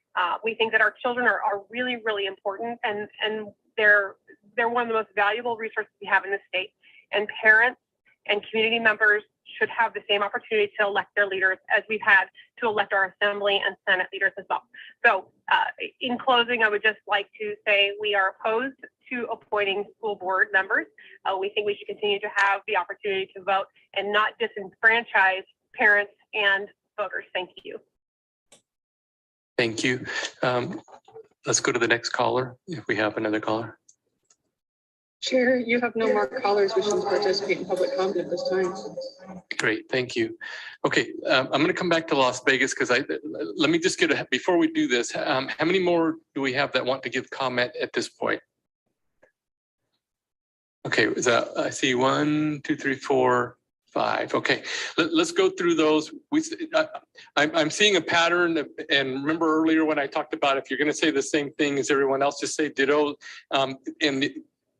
We think that our children are really, really important, and they're one of the most valuable resources we have in the state. And parents and community members should have the same opportunity to elect their leaders as we've had to elect our assembly and Senate leaders as well. So in closing, I would just like to say we are opposed to appointing school board members. We think we should continue to have the opportunity to vote and not disenfranchise parents and voters. Thank you. Thank you. Let's go to the next caller, if we have another caller. Chair, you have no more callers wishing to participate in public comment at this time. Great, thank you. Okay, I'm going to come back to Las Vegas because let me just before we do this, how many more do we have that want to give comment at this point? Okay, I see 1, 2, 3, 4, 5. Okay, let's go through those. I'm seeing a pattern, and remember earlier when I talked about if you're going to say the same thing as everyone else, just say ditto. And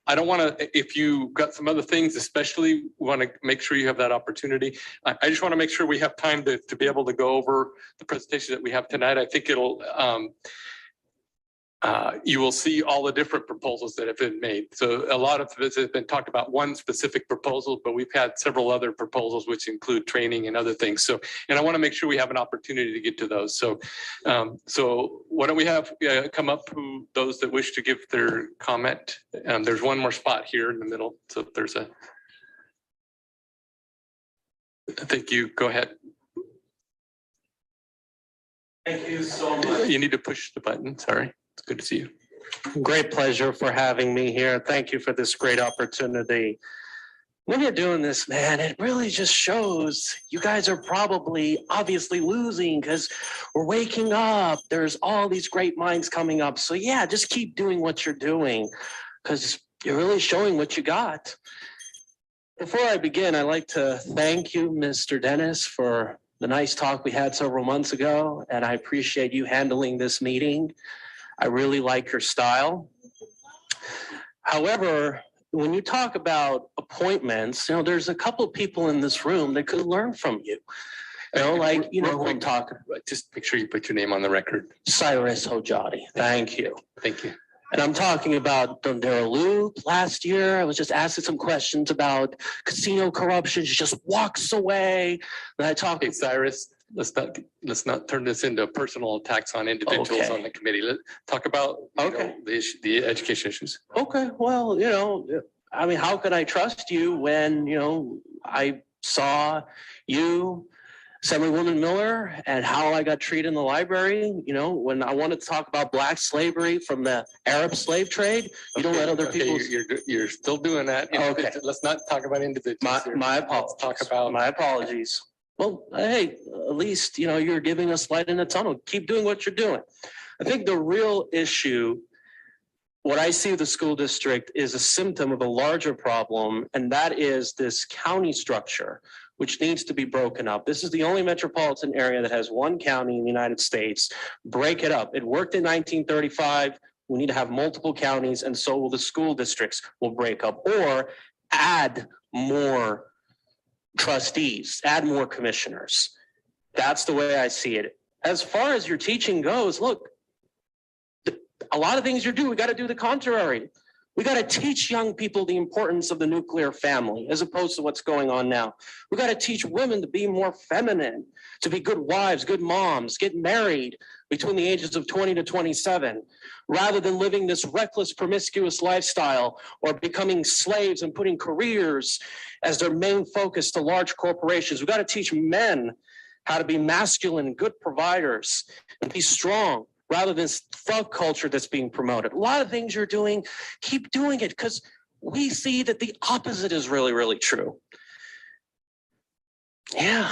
I don't want to, if you got some other things, especially want to make sure you have that opportunity. I just want to make sure we have time to be able to go over the presentation that we have tonight. I think it'll, you will see all the different proposals that have been made. So a lot of this has been talked about one specific proposal, but we've had several other proposals which include training and other things. So, and I want to make sure we have an opportunity to get to those. So, so why don't we have come up those that wish to give their comment. There's one more spot here in the middle. So if there's thank you. Go ahead. Thank you so much. You need to push the button. Sorry. It's good to see you. Great pleasure for having me here. Thank you for this great opportunity. When you're doing this, man, it really just shows you guys are probably obviously losing because we're waking up. There's all these great minds coming up. So yeah, just keep doing what you're doing because you're really showing what you got. Before I begin, I'd like to thank you, Mr. Dennis, for the nice talk we had several months ago, and I appreciate you handling this meeting. I really like your style. However, when you talk about appointments, there's a couple of people in this room that could learn from you. Who I'm talking about. Just make sure you put your name on the record. Cyrus Hojati. Thank you. Thank you. And I'm talking about Darlene. Last year, I was just asking some questions about casino corruption. She just walks away. And I talk. Hey, Cyrus, let's not turn this into personal attacks on individuals on the committee. Let's talk about the education issues. Okay. Well, I mean, how could I trust you when I saw you, Assemblywoman Miller, and how I got treated in the library? When I wanted to talk about Black slavery from the Arab slave trade, you don't let other people. You're still doing that. Okay. Let's not talk about individuals. My apologies. Let's talk about my apologies. well, hey, at least, you know, you're giving us light in the tunnel. Keep doing what you're doing. I think the real issue, what I see with the school district, is a symptom of a larger problem, and that is this county structure, which needs to be broken up. This is the only metropolitan area that has one county in the United States. Break it up. It worked in 1935. We need to have multiple counties, and so will the school districts will break up, or add more trustees, add more commissioners. That's the way I see it. As far as your teaching goes, look, a lot of things you do, we got to do the contrary. We got to teach young people the importance of the nuclear family as opposed to what's going on now. We got to teach women to be more feminine, to be good wives, good moms, get married between the ages of 20 to 27, rather than living this reckless, promiscuous lifestyle or becoming slaves and putting careers as their main focus to large corporations. We got to teach men how to be masculine, good providers, and be strong, rather than this thug culture that's being promoted. A lot of things you're doing, keep doing it, because we see that the opposite is really, really true. Yeah,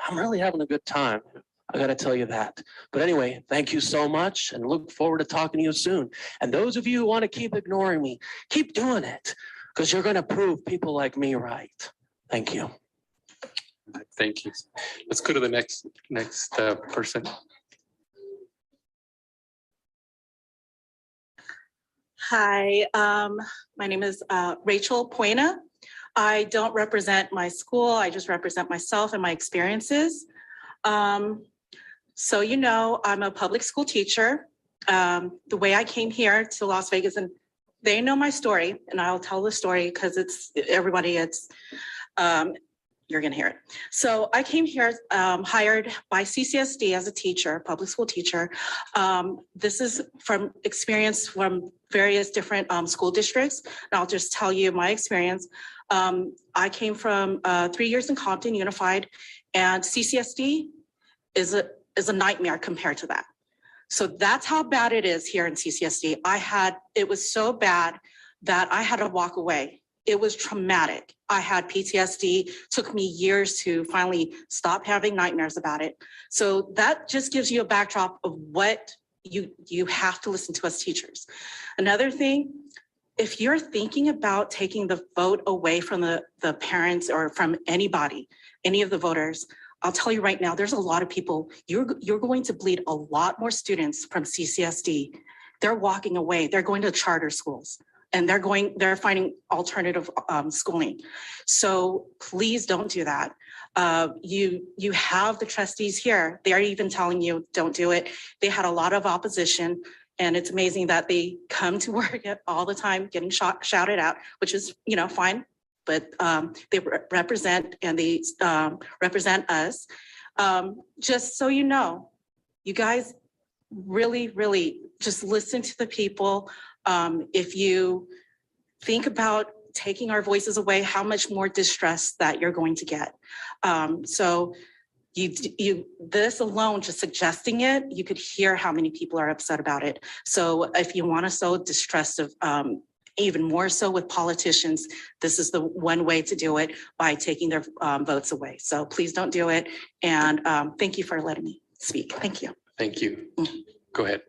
I'm really having a good time. I got to tell you that. But anyway, thank you so much, and look forward to talking to you soon. And those of you who want to keep ignoring me, keep doing it, because you're going to prove people like me right. Thank you. Thank you. Let's go to the next person. Hi, my name is Rachel Puana. I don't represent my school. I just represent myself and my experiences. So, you know, I'm a public school teacher. The way I came here to Las Vegas, and they know my story, and I'll tell the story because it's everybody, you're gonna hear it. So I came here hired by CCSD as a teacher, public school teacher. This is from experience from various different school districts. And I'll just tell you my experience. I came from 3 years in Compton Unified, and CCSD is a nightmare compared to that. So that's how bad it is here in CCSD. It was so bad that I had to walk away. It was traumatic. I had PTSD. Took me years to finally stop having nightmares about it. So that just gives you a backdrop of what you have to listen to as teachers. Another thing, if you're thinking about taking the vote away from the parents or from anybody, any of the voters, I'll tell you right now, there's a lot of people, you're going to bleed a lot more students from CCSD. They're walking away. They're going to charter schools. And they're finding alternative schooling. So please don't do that. You have the trustees here. They are even telling you, don't do it. They had a lot of opposition, and it's amazing that they come to work all the time getting shouted at, which is, you know, fine, but they represent and they represent us. Just so you know, you guys really, really just listen to the people. If you think about taking our voices away, how much more distress that you're going to get. So this alone, just suggesting it, you could hear how many people are upset about it. So if you want to sow distress of even more so with politicians, this is the one way to do it, by taking their votes away. So please don't do it. And thank you for letting me speak. Thank you. Thank you. Go ahead.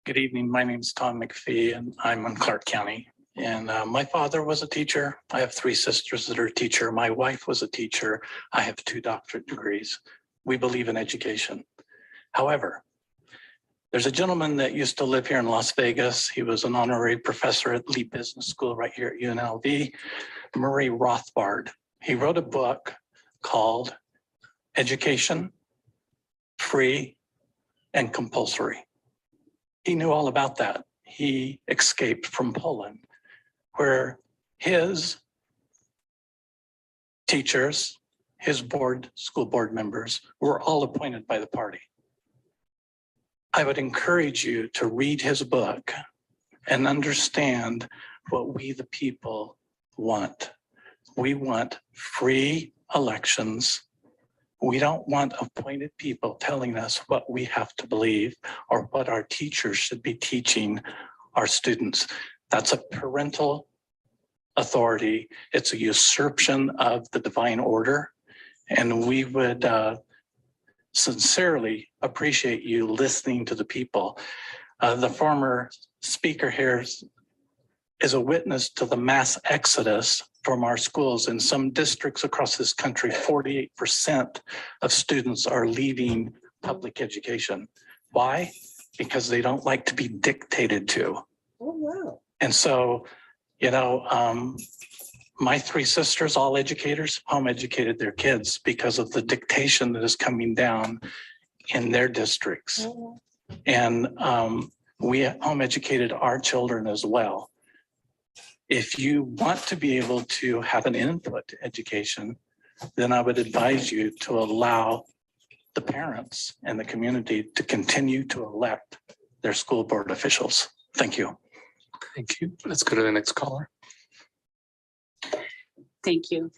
Good evening. My name is Tom McPhee, and I'm in Clark County. And my father was a teacher. I have 3 sisters that are a teacher. My wife was a teacher. I have 2 doctorate degrees. We believe in education. However, there's a gentleman that used to live here in Las Vegas. He was an honorary professor at Lee Business School right here at UNLV, Murray Rothbard. He wrote a book called Education, Free and Compulsory. He knew all about that. He escaped from Poland, where his teachers, his school board members were all appointed by the party. I would encourage you to read his book and understand what we, the people, want. We want free elections. We don't want appointed people telling us what we have to believe or what our teachers should be teaching our students. That's a parental authority. It's a usurpation of the divine order. And we would sincerely appreciate you listening to the people. The former speaker here is a witness to the mass exodus from our schools. In some districts across this country, 48% of students are leaving public education. Why? Because they don't like to be dictated to. Oh, wow. And so, you know, my three sisters, all educators, home educated their kids because of the dictation that is coming down in their districts. And we home educated our children as well. If you want to be able to have an input to education, then I would advise you to allow the parents and the community to continue to elect their school board officials. Thank you. Thank you. Let's go to the next caller. Thank you.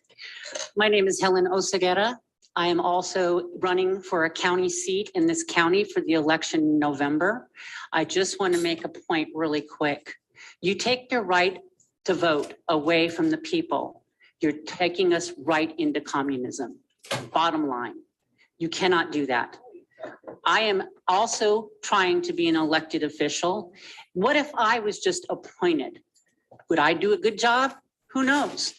My name is Helen Oseguera. I am also running for a county seat in this county for the election in November. I just want to make a point really quick. You take your right to vote away from the people. You're taking us right into communism. Bottom line, you cannot do that. I am also trying to be an elected official. What if I was just appointed? Would I do a good job? Who knows?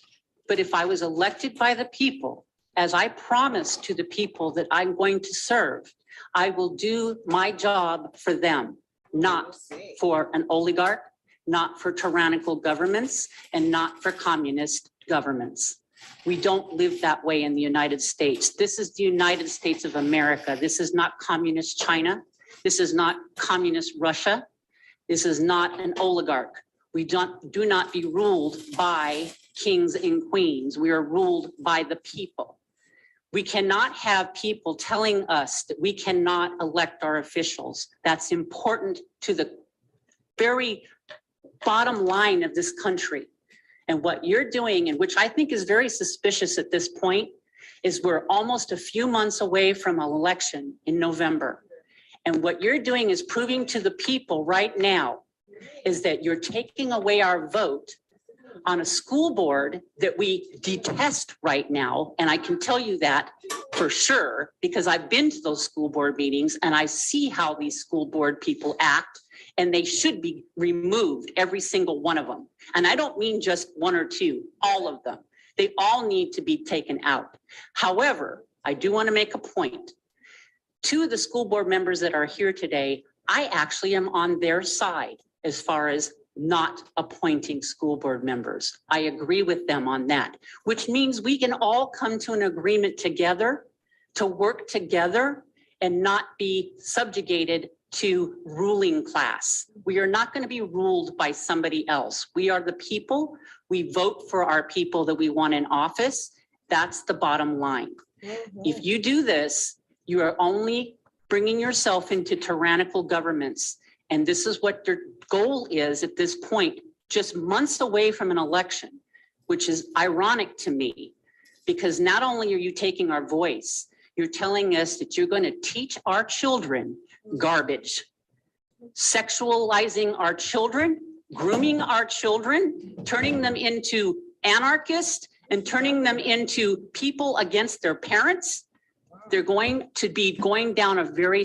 But if I was elected by the people, as I promised to the people that I'm going to serve, I will do my job for them, not for an oligarch, not for tyrannical governments, and not for communist governments. We don't live that way in the United States. This is the United States of America. This is not communist China. This is not communist Russia. This is not an oligarch. We do not be ruled by kings and queens. We are ruled by the people. We cannot have people telling us that we cannot elect our officials. That's important to the very bottom line of this country. And what you're doing, and which I think is very suspicious at this point, is we're almost a few months away from an election in November. And what you're doing is proving to the people right now is that you're taking away our vote on a school board that we detest right now. And I can tell you that for sure, because I've been to those school board meetings and I see how these school board people act, and they should be removed, every single one of them. And I don't mean just one or two, all of them. They all need to be taken out. However, I do want to make a point. Two of the school board members that are here today, I actually am on their side as far as not appointing school board members. I agree with them on that, which means we can all come to an agreement together to work together and not be subjugated to ruling class. We are not going to be ruled by somebody else. We are the people. We vote for our people that we want in office. That's the bottom line. If you do this, you are only bringing yourself into tyrannical governments. And this is what your goal is at this point, just months away from an election, which is ironic to me, because not only are you taking our voice, you're telling us that you're going to teach our children garbage, sexualizing our children, grooming our children, turning them into anarchists, and turning them into people against their parents. They're going to be going down a very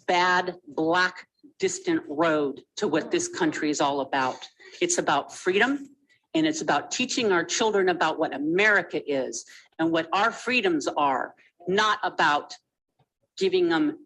bad, black, distant road to what this country is all about. It's about freedom, and it's about teaching our children about what America is and what our freedoms are, not about giving them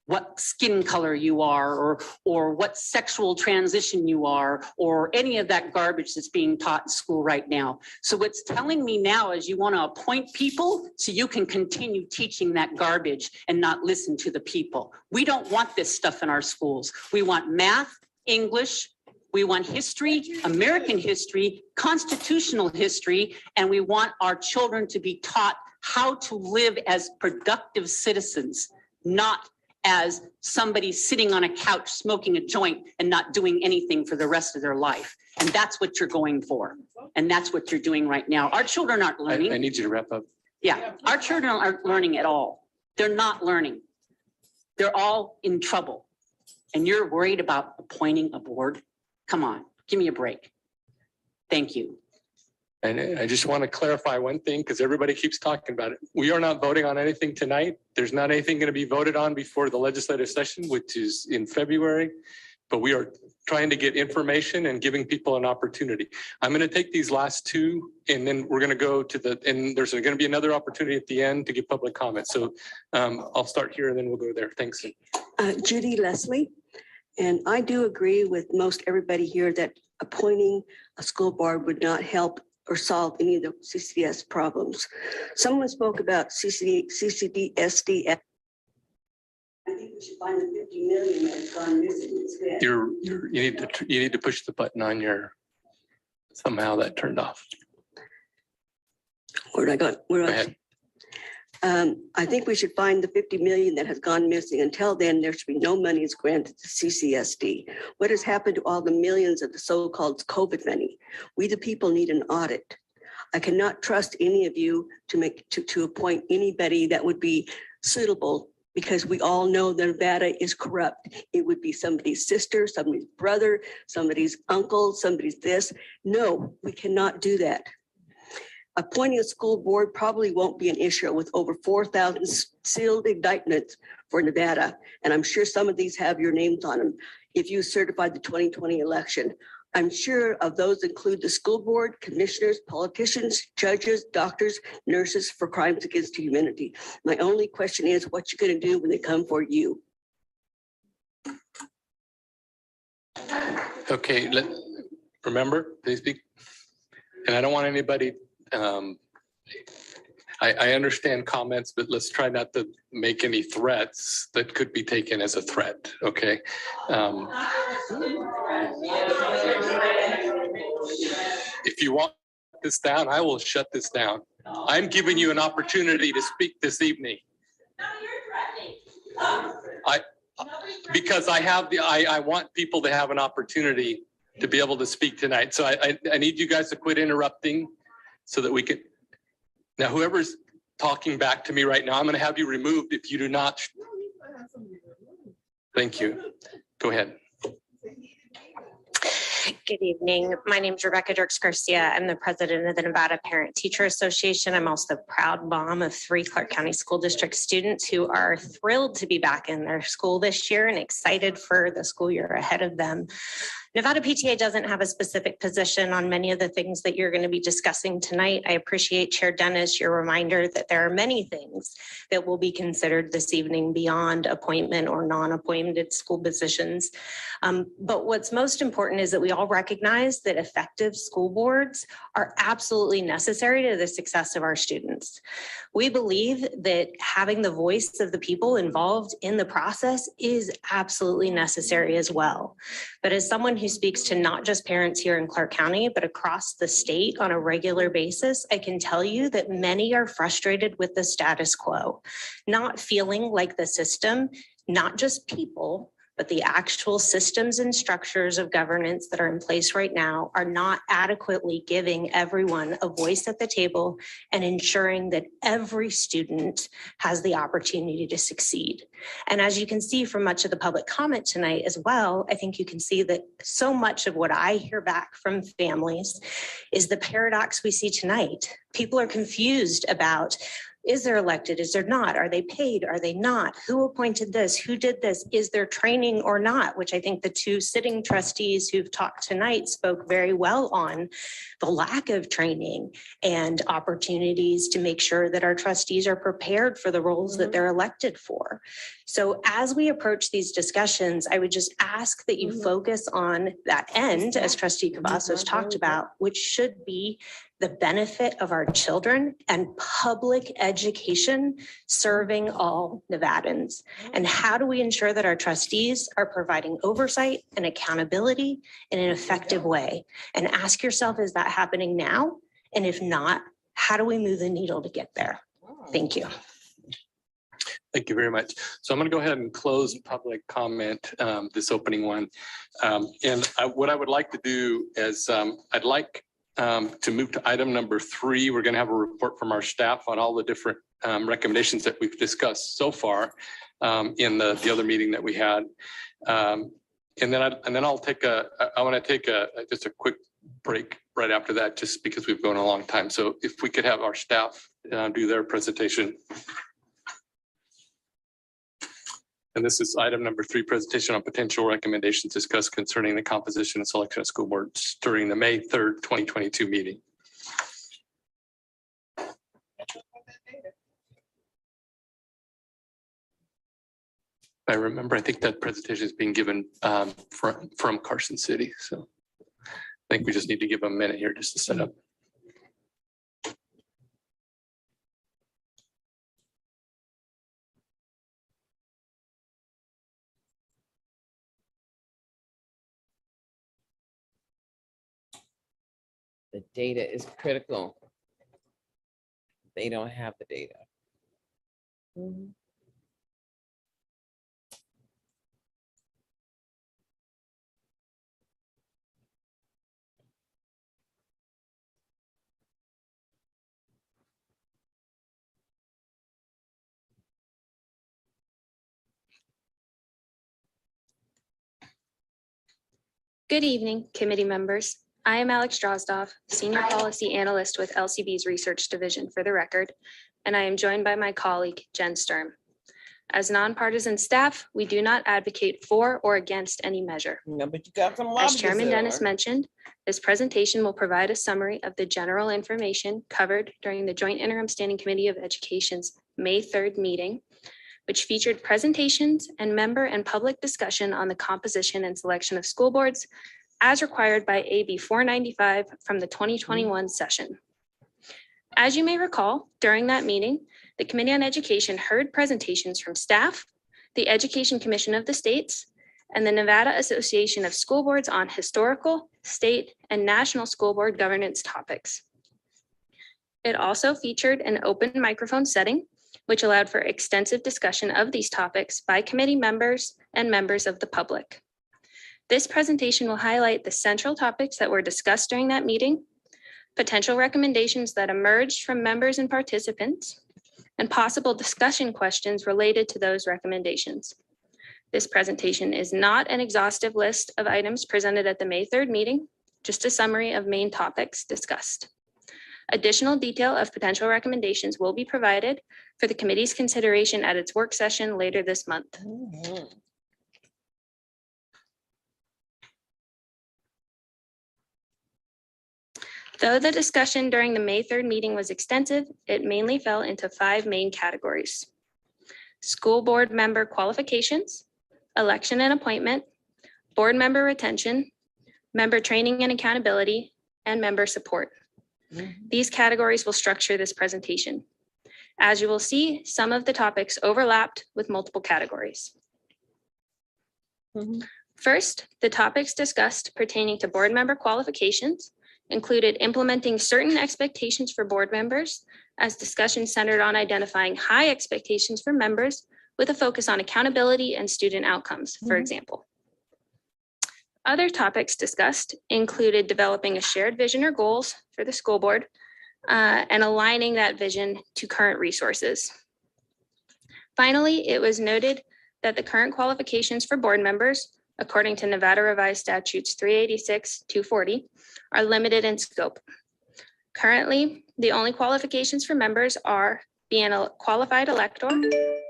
what skin color you are, or what sexual transition you are, or any of that garbage that's being taught in school right now. So what's telling me now is you want to appoint people so you can continue teaching that garbage and not listen to the people. We don't want this stuff in our schools. We want math, English, we want history, American history, constitutional history, and we want our children to be taught how to live as productive citizens, not as somebody sitting on a couch smoking a joint and not doing anything for the rest of their life. And that's what you're going for. And that's what you're doing right now. Our children aren't learning. I need you to wrap up. Yeah, our children aren't learning at all. They're not learning. They're all in trouble. And you're worried about appointing a board? Come on, give me a break. Thank you. And I just want to clarify one thing because everybody keeps talking about it. We are not voting on anything tonight. There's not anything going to be voted on before the legislative session, which is in February. But we are trying to get information and giving people an opportunity. I'm going to take these last two and then we're going to go to and there's going to be another opportunity at the end to give public comments. So I'll start here and then we'll go there. Thanks. Judy Leslie. And I do agree with most everybody here that appointing a school board would not help or solve any of the CCDS problems. Someone spoke about CCDSD. I think we should find the 50 million that's gone missing. You need to push the button on your, somehow that turned off. Where I got, Go ahead. I think we should find the 50 million that has gone missing. Until then, there should be no monies granted to CCSD. What has happened to all the millions of the so-called COVID money? We, the people, need an audit. I cannot trust any of you to appoint anybody that would be suitable because we all know that Nevada is corrupt. It would be somebody's sister, somebody's brother, somebody's uncle, somebody's this. No, we cannot do that. Appointing a school board probably won't be an issue with over 4,000 sealed indictments for Nevada. And I'm sure some of these have your names on them if you certified the 2020 election. I'm sure of those include the school board, commissioners, politicians, judges, doctors, nurses for crimes against humanity. My only question is what you're going to do when they come for you. Okay, remember, please speak. And I don't want anybody, I understand comments, but let's try not to make any threats that could be taken as a threat, okay? If you want this down, I will shut this down. I'm giving you an opportunity to speak this evening. Because I want people to have an opportunity to be able to speak tonight. So I need you guys to quit interrupting so that we can. Now, whoever's talking back to me right now, I'm going to have you removed if you do not. Thank you. Go ahead. Good evening. My name is Rebecca Dirks Garcia. I'm the president of the Nevada Parent Teacher Association. I'm also the proud mom of 3 Clark County School District students who are thrilled to be back in their school this year and excited for the school year ahead of them. Nevada PTA doesn't have a specific position on many of the things that you're going to be discussing tonight. I appreciate, Chair Dennis, your reminder that there are many things that will be considered this evening beyond appointment or non-appointed school positions. But what's most important is that we all recognize that effective school boards are absolutely necessary to the success of our students. We believe that having the voice of the people involved in the process is absolutely necessary as well. But as someone who speaks to not just parents here in Clark County, but across the state on a regular basis, I can tell you that many are frustrated with the status quo, not feeling like the system, not just people, but the actual systems and structures of governance that are in place right now are not adequately giving everyone a voice at the table and ensuring that every student has the opportunity to succeed. And as you can see from much of the public comment tonight as well, I think you can see that so much of what I hear back from families is the paradox we see tonight. People are confused about, is there elected? Is there not? Are they paid? Are they not? Who appointed this? Who did this? Is there training or not? Which I think the 2 sitting trustees who've talked tonight spoke very well on the lack of training and opportunities to make sure that our trustees are prepared for the roles that they're elected for. So as we approach these discussions, I would just ask that you focus on that end, as Trustee Cavazos talked about, which should be the benefit of our children and public education serving all Nevadans. And how do we ensure that our trustees are providing oversight and accountability in an effective way? And ask yourself, is that happening now? And if not, how do we move the needle to get there? Thank you. Thank you very much. So I'm going to go ahead and close public comment, this opening one. What I would like to do is I'd like to move to item number 3. We're going to have a report from our staff on all the different recommendations that we've discussed so far in the other meeting that we had. And then I'll take I want to take just a quick break right after that, just because we've gone a long time. So if we could have our staff do their presentation. And this is item number 3, presentation on potential recommendations discussed concerning the composition and selection of school boards during the May 3rd, 2022 meeting. I remember, I think that presentation is being given from Carson City. So I think we just need to give them a minute here just to set up. The data is critical. They don't have the data. Good evening, committee members. I am Alex Drozdoff, Senior Policy Analyst with LCB's Research Division for the record, and I am joined by my colleague, Jen Sturm. As nonpartisan staff, we do not advocate for or against any measure. No, but you got some As lobbyists Chairman there. Dennis mentioned, this presentation will provide a summary of the general information covered during the Joint Interim Standing Committee of Education's May 3rd meeting, which featured presentations and member and public discussion on the composition and selection of school boards as required by AB 495 from the 2021 session. As you may recall, during that meeting, the Committee on Education heard presentations from staff, the Education Commission of the States, and the Nevada Association of School Boards on historical, state, and national school board governance topics. It also featured an open microphone setting, which allowed for extensive discussion of these topics by committee members and members of the public. This presentation will highlight the central topics that were discussed during that meeting, potential recommendations that emerged from members and participants, and possible discussion questions related to those recommendations. This presentation is not an exhaustive list of items presented at the May 3rd meeting, just a summary of main topics discussed. Additional detail of potential recommendations will be provided for the committee's consideration at its work session later this month. Though the discussion during the May 3rd meeting was extensive, it mainly fell into 5 main categories: school board member qualifications, election and appointment, board member retention, member training and accountability, and member support. These categories will structure this presentation. As you will see, some of the topics overlapped with multiple categories. First, the topics discussed pertaining to board member qualifications included implementing certain expectations for board members, as discussion centered on identifying high expectations for members with a focus on accountability and student outcomes, for example. Other topics discussed included developing a shared vision or goals for the school board and aligning that vision to current resources. Finally, it was noted that the current qualifications for board members, according to Nevada Revised Statutes 386-240, are limited in scope. Currently, the only qualifications for members are being a qualified elector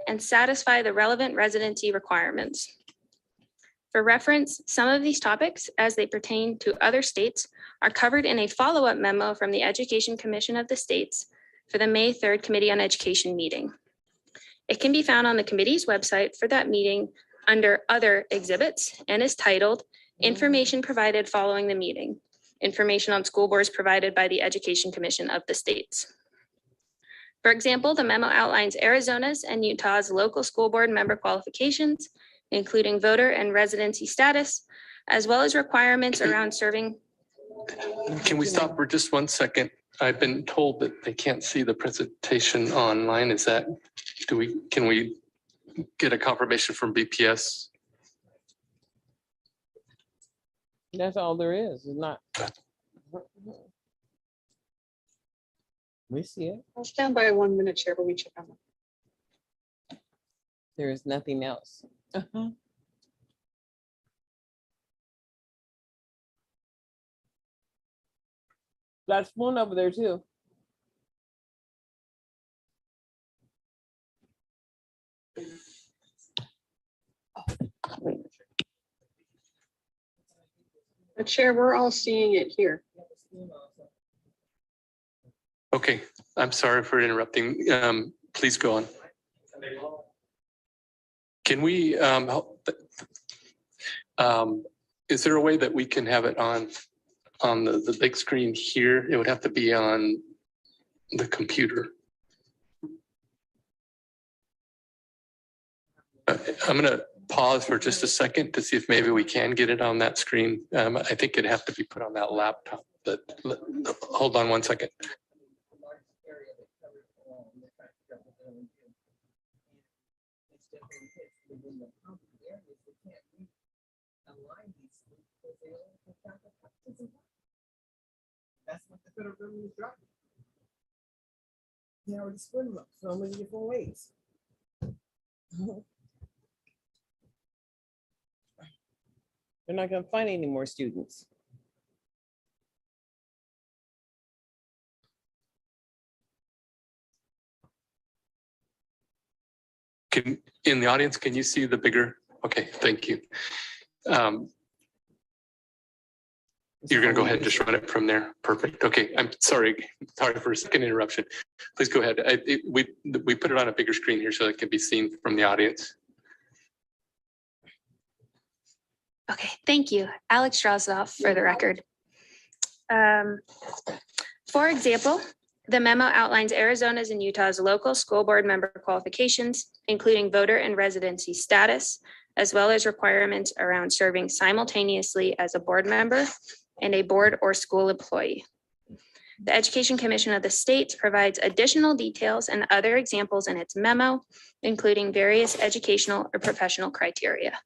and satisfy the relevant residency requirements. For reference, some of these topics, as they pertain to other states, are covered in a follow-up memo from the Education Commission of the States for the May 3rd Committee on Education meeting. It can be found on the committee's website for that meeting under Other Exhibits and is titled Information Provided Following the Meeting, Information on School Boards Provided by the Education Commission of the States. For example, the memo outlines Arizona's and Utah's local school board member qualifications, including voter and residency status, as well as requirements around serving. Can we stop for just 1 second? I've been told that they can't see the presentation online. Is that, can we get a confirmation from BPS? That's all there is. It's not. We see it. I'll stand by 1 minute, Chair, but we check on them. There is nothing else. Got a spoon over there too. The chair, we're all seeing it here. Okay, I'm sorry for interrupting. Please go on. Can we, is there a way that we can have it on the big screen here? It would have to be on the computer. I'm gonna pause for just a second to see if maybe we can get it on that screen. I think it'd have to be put on that laptop, but hold on one second. That's what the federal government is driving. They already split them up so many different ways. They're not gonna find any more students. In the audience, can you see the bigger? Okay, thank you. You're going to go ahead and just run it from there. Perfect. Okay, I'm sorry for a second interruption. Please go ahead. We put it on a bigger screen here so it can be seen from the audience. Okay, thank you. Alex Drozdoff for the record. For example, the memo outlines Arizona's and Utah's local school board member qualifications, including voter and residency status, as well as requirements around serving simultaneously as a board member and a board or school employee. The Education Commission of the States provides additional details and other examples in its memo, including various educational or professional criteria.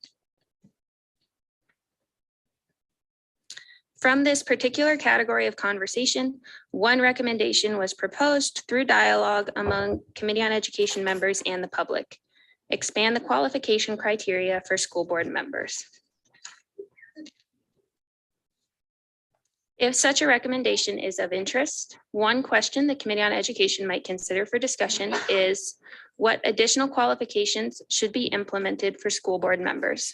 From this particular category of conversation, one recommendation was proposed through dialogue among Committee on Education members and the public. Expand the qualification criteria for school board members. If such a recommendation is of interest, one question the Committee on Education might consider for discussion is what additional qualifications should be implemented for school board members?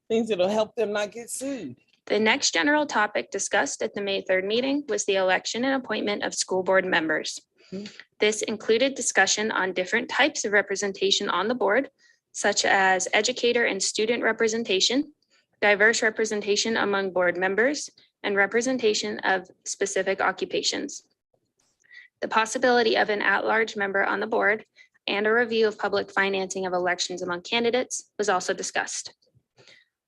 Things that'll help them not get sued. The next general topic discussed at the May 3rd meeting was the election and appointment of school board members. This included discussion on different types of representation on the board, such as educator and student representation, diverse representation among board members, and representation of specific occupations. The possibility of an at-large member on the board and a review of public financing of elections among candidates was also discussed.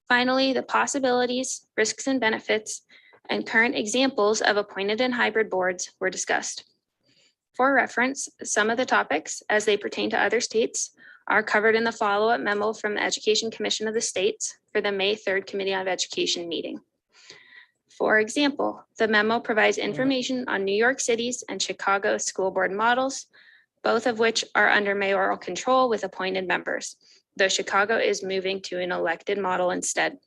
Finally, the possibilities, risks and benefits, and current examples of appointed and hybrid boards were discussed. For reference, some of the topics as they pertain to other states are covered in the follow-up memo from the Education Commission of the States for the May 3rd Committee on Education meeting. For example, the memo provides information on New York City's and Chicago school board models, both of which are under mayoral control with appointed members, though Chicago is moving to an elected model instead.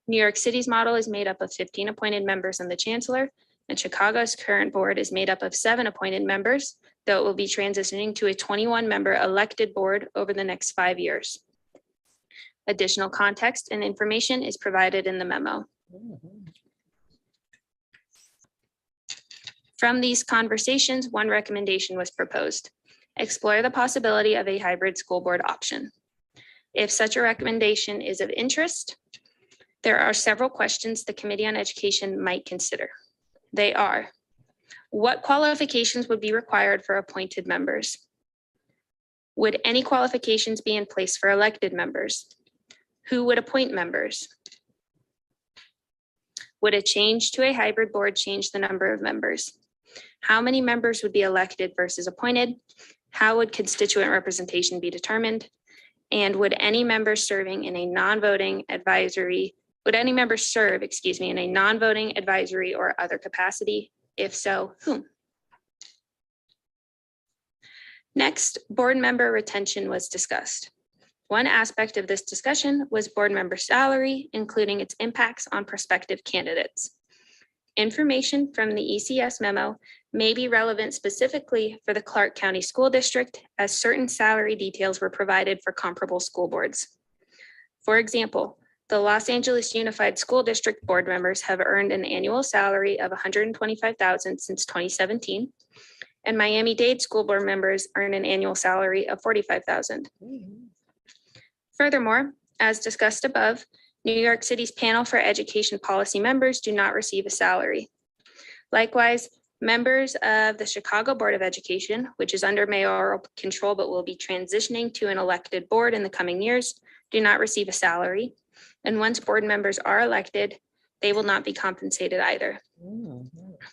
New York City's model is made up of 15 appointed members and the chancellor, and Chicago's current board is made up of 7 appointed members, though it will be transitioning to a 21-member elected board over the next 5 years. Additional context and information is provided in the memo. From these conversations, one recommendation was proposed. Explore the possibility of a hybrid school board option. If such a recommendation is of interest, there are several questions the Committee on Education might consider. They are, what qualifications would be required for appointed members? Would any qualifications be in place for elected members? Who would appoint members? Would a change to a hybrid board change the number of members? How many members would be elected versus appointed? How would constituent representation be determined? And would any members serving in a non-voting advisory, in a non-voting advisory or other capacity? If so, whom? Next, board member retention was discussed. One aspect of this discussion was board member salary, including its impacts on prospective candidates. Information from the ECS memo may be relevant specifically for the Clark County School District, as certain salary details were provided for comparable school boards. For example, the Los Angeles Unified School District board members have earned an annual salary of $125,000 since 2017, and Miami-Dade school board members earn an annual salary of $45,000. Furthermore, as discussed above, New York City's Panel for Education Policy members do not receive a salary. Likewise, members of the Chicago Board of Education, which is under mayoral control but will be transitioning to an elected board in the coming years, do not receive a salary. And once board members are elected, they will not be compensated either.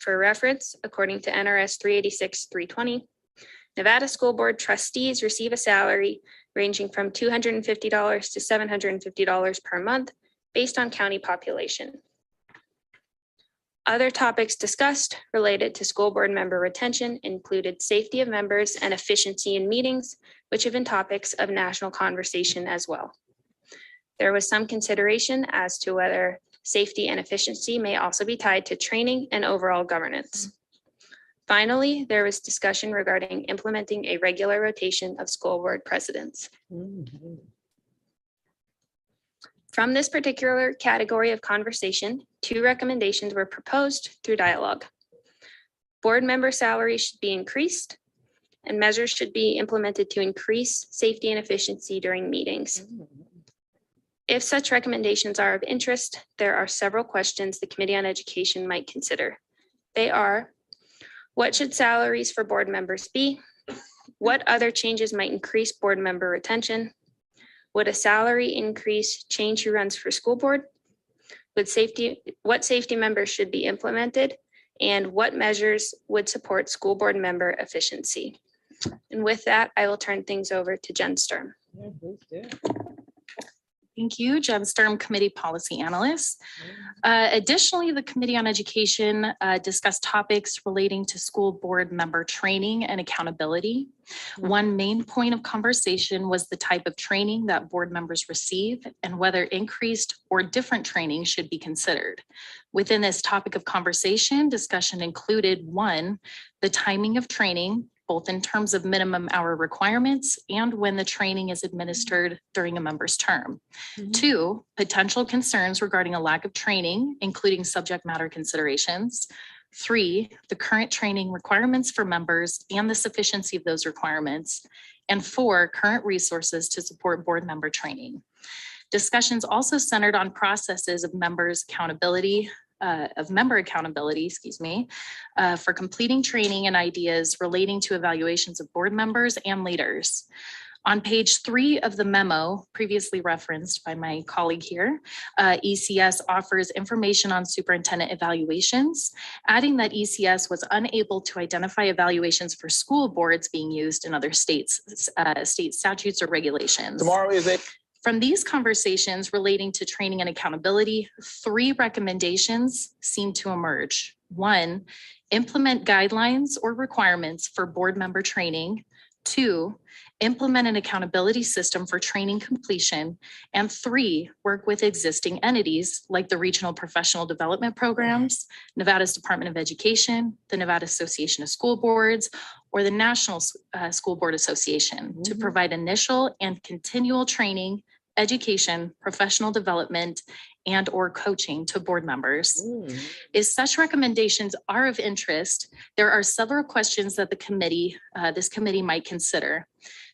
For reference, according to NRS 386-320, Nevada School Board trustees receive a salary ranging from $250 to $750 per month based on county population. Other topics discussed related to school board member retention included safety of members and efficiency in meetings, which have been topics of national conversation as well. There was some consideration as to whether safety and efficiency may also be tied to training and overall governance. Finally, there was discussion regarding implementing a regular rotation of school board presidents. From this particular category of conversation, 2 recommendations were proposed through dialogue. Board member salaries should be increased, and measures should be implemented to increase safety and efficiency during meetings. If such recommendations are of interest, there are several questions the Committee on Education might consider. They are: what should salaries for board members be? What other changes might increase board member retention? Would a salary increase change who runs for school board? What safety members should be implemented? And what measures would support school board member efficiency? And with that, I will turn things over to Jen Sturm. Thank you, Jen Sturm, Committee Policy Analyst. Additionally, the Committee on Education discussed topics relating to school board member training and accountability. One main point of conversation was the type of training that board members receive and whether increased or different training should be considered. Within this topic of conversation, discussion included 1, the timing of training, both in terms of minimum hour requirements and when the training is administered during a member's term. 2, potential concerns regarding a lack of training, including subject matter considerations. 3, the current training requirements for members and the sufficiency of those requirements. And 4, current resources to support board member training. Discussions also centered on processes of member accountability, for completing training and ideas relating to evaluations of board members and leaders. On page 3 of the memo previously referenced by my colleague here, ECS offers information on superintendent evaluations, adding that ECS was unable to identify evaluations for school boards being used in other states, state statutes or regulations. Tomorrow is a From these conversations relating to training and accountability, 3 recommendations seem to emerge. 1, implement guidelines or requirements for board member training. 2, implement an accountability system for training completion. And 3, work with existing entities like the Regional Professional Development Programs, Nevada's Department of Education, the Nevada Association of School Boards, or the National School Board Association to provide initial and continual training, education, professional development, and or coaching to board members. If such recommendations are of interest, there are several questions that this committee might consider.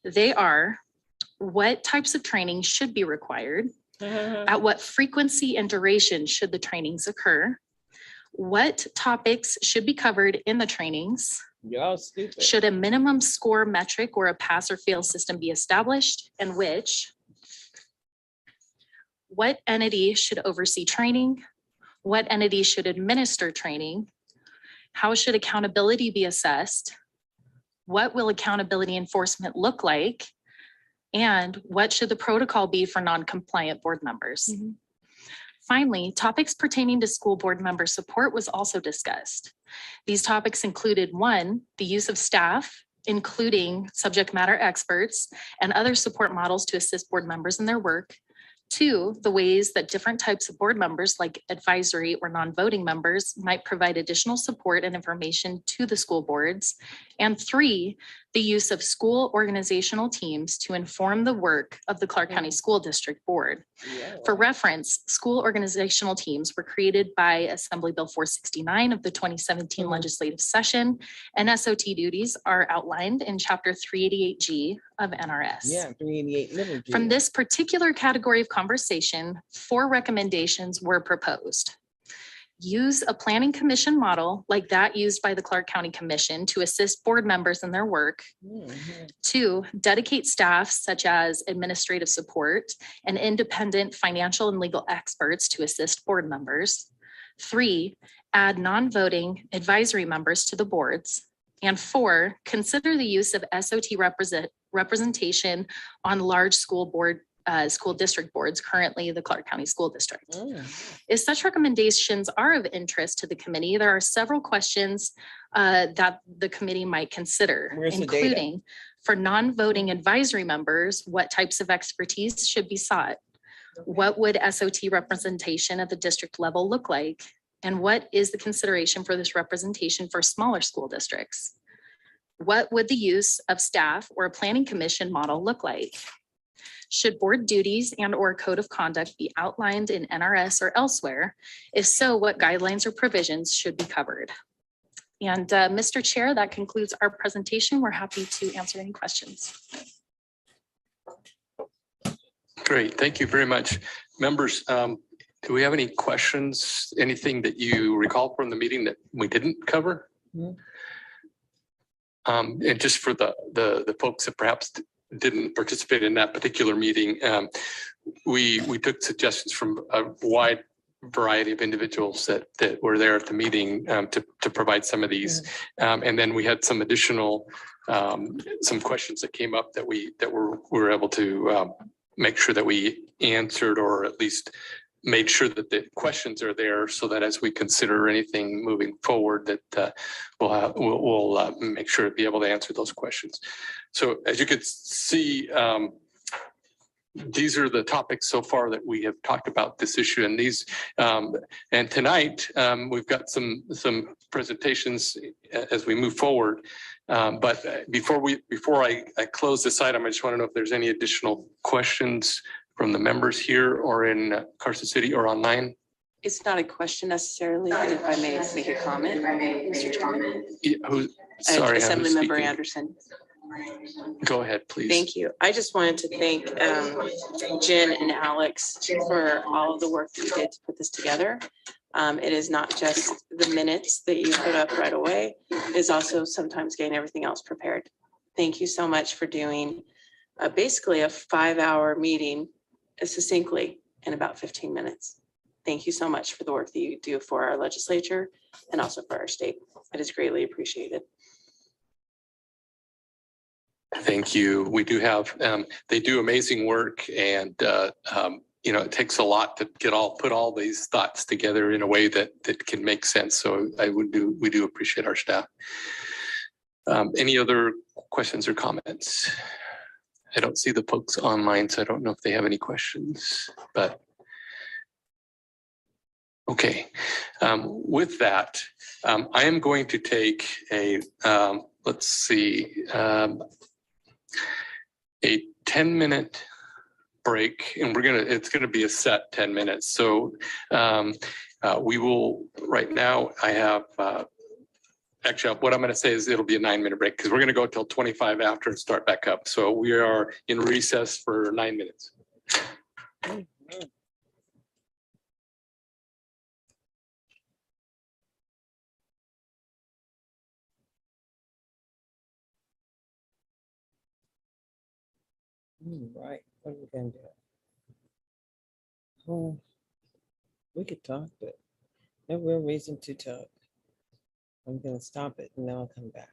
They are: what types of training should be required? At what frequency and duration should the trainings occur? What topics should be covered in the trainings? Y'all stupid. Should a minimum score metric or a pass or fail system be established, and which? What entity should oversee training? What entity should administer training? How should accountability be assessed? What will accountability enforcement look like? And what should the protocol be for non-compliant board members? Finally, topics pertaining to school board member support was also discussed. These topics included 1, the use of staff, including subject matter experts and other support models to assist board members in their work. 2, the ways that different types of board members like advisory or non-voting members might provide additional support and information to the school boards. And 3, the use of school organizational teams to inform the work of the Clark County School District Board. For reference, school organizational teams were created by Assembly Bill 469 of the 2017 legislative session, and SOT duties are outlined in Chapter 388G of NRS. Yeah, 388 little G. From this particular category of conversation, 4 recommendations were proposed. Use a planning commission model like that used by the Clark County Commission to assist board members in their work. 2, dedicate staff such as administrative support and independent financial and legal experts to assist board members. 3, add non-voting advisory members to the boards. And 4, consider the use of SOT representation on large school district boards, currently the Clark County School District. If such recommendations are of interest to the committee, there are several questions that the committee might consider, including for non-voting advisory members, what types of expertise should be sought? What would SOT representation at the district level look like? And what is the consideration for this representation for smaller school districts? What would the use of staff or a planning commission model look like? Should board duties and or code of conduct be outlined in NRS or elsewhere? If so, what guidelines or provisions should be covered? And Mr. Chair, that concludes our presentation. We're happy to answer any questions. Great, thank you very much. Members, do we have any questions? Anything that you recall from the meeting that we didn't cover? And just for the folks that perhaps didn't participate in that particular meeting, we took suggestions from a wide variety of individuals that were there at the meeting to provide some of these. And then we had some additional some questions that came up that we were able to make sure that we answered, or at least made sure that the questions are there, so that as we consider anything moving forward, that we'll make sure to be able to answer those questions. So as you could see, these are the topics so far that we have talked about this issue, and these and tonight we've got some presentations as we move forward. But before I close this item, I just want to know if there's any additional questions from the members here or in Carson City or online. It's not a question necessarily, but if I may make a comment, Mr. Chairman. Yeah, sorry, Assembly Member Anderson. Go ahead, please. Thank you. I just wanted to thank Jen and Alex for all of the work that you did to put this together. It is not just the minutes that you put up right away. It is also sometimes getting everything else prepared. Thank you so much for doing basically a 5-hour meeting succinctly in about 15 minutes. Thank you so much for the work that you do for our legislature and also for our state. It is greatly appreciated. Thank you. We do have, they do amazing work, and you know, it takes a lot to put all these thoughts together in a way that can make sense. So we do appreciate our staff. Any other questions or comments? I don't see the folks online, so I don't know if they have any questions, but okay. With that, I am going to take a, let's see, a 10-minute break, and it's gonna be a set 10 minutes. So we will, right now, I have, actually, what I'm going to say is it'll be a 9-minute break, because we're going to go till 25 after and start back up. So we are in recess for 9 minutes. Right, what are we gonna do? Oh, we could talk, but no real reason to talk. I'm gonna stop it and then I'll come back.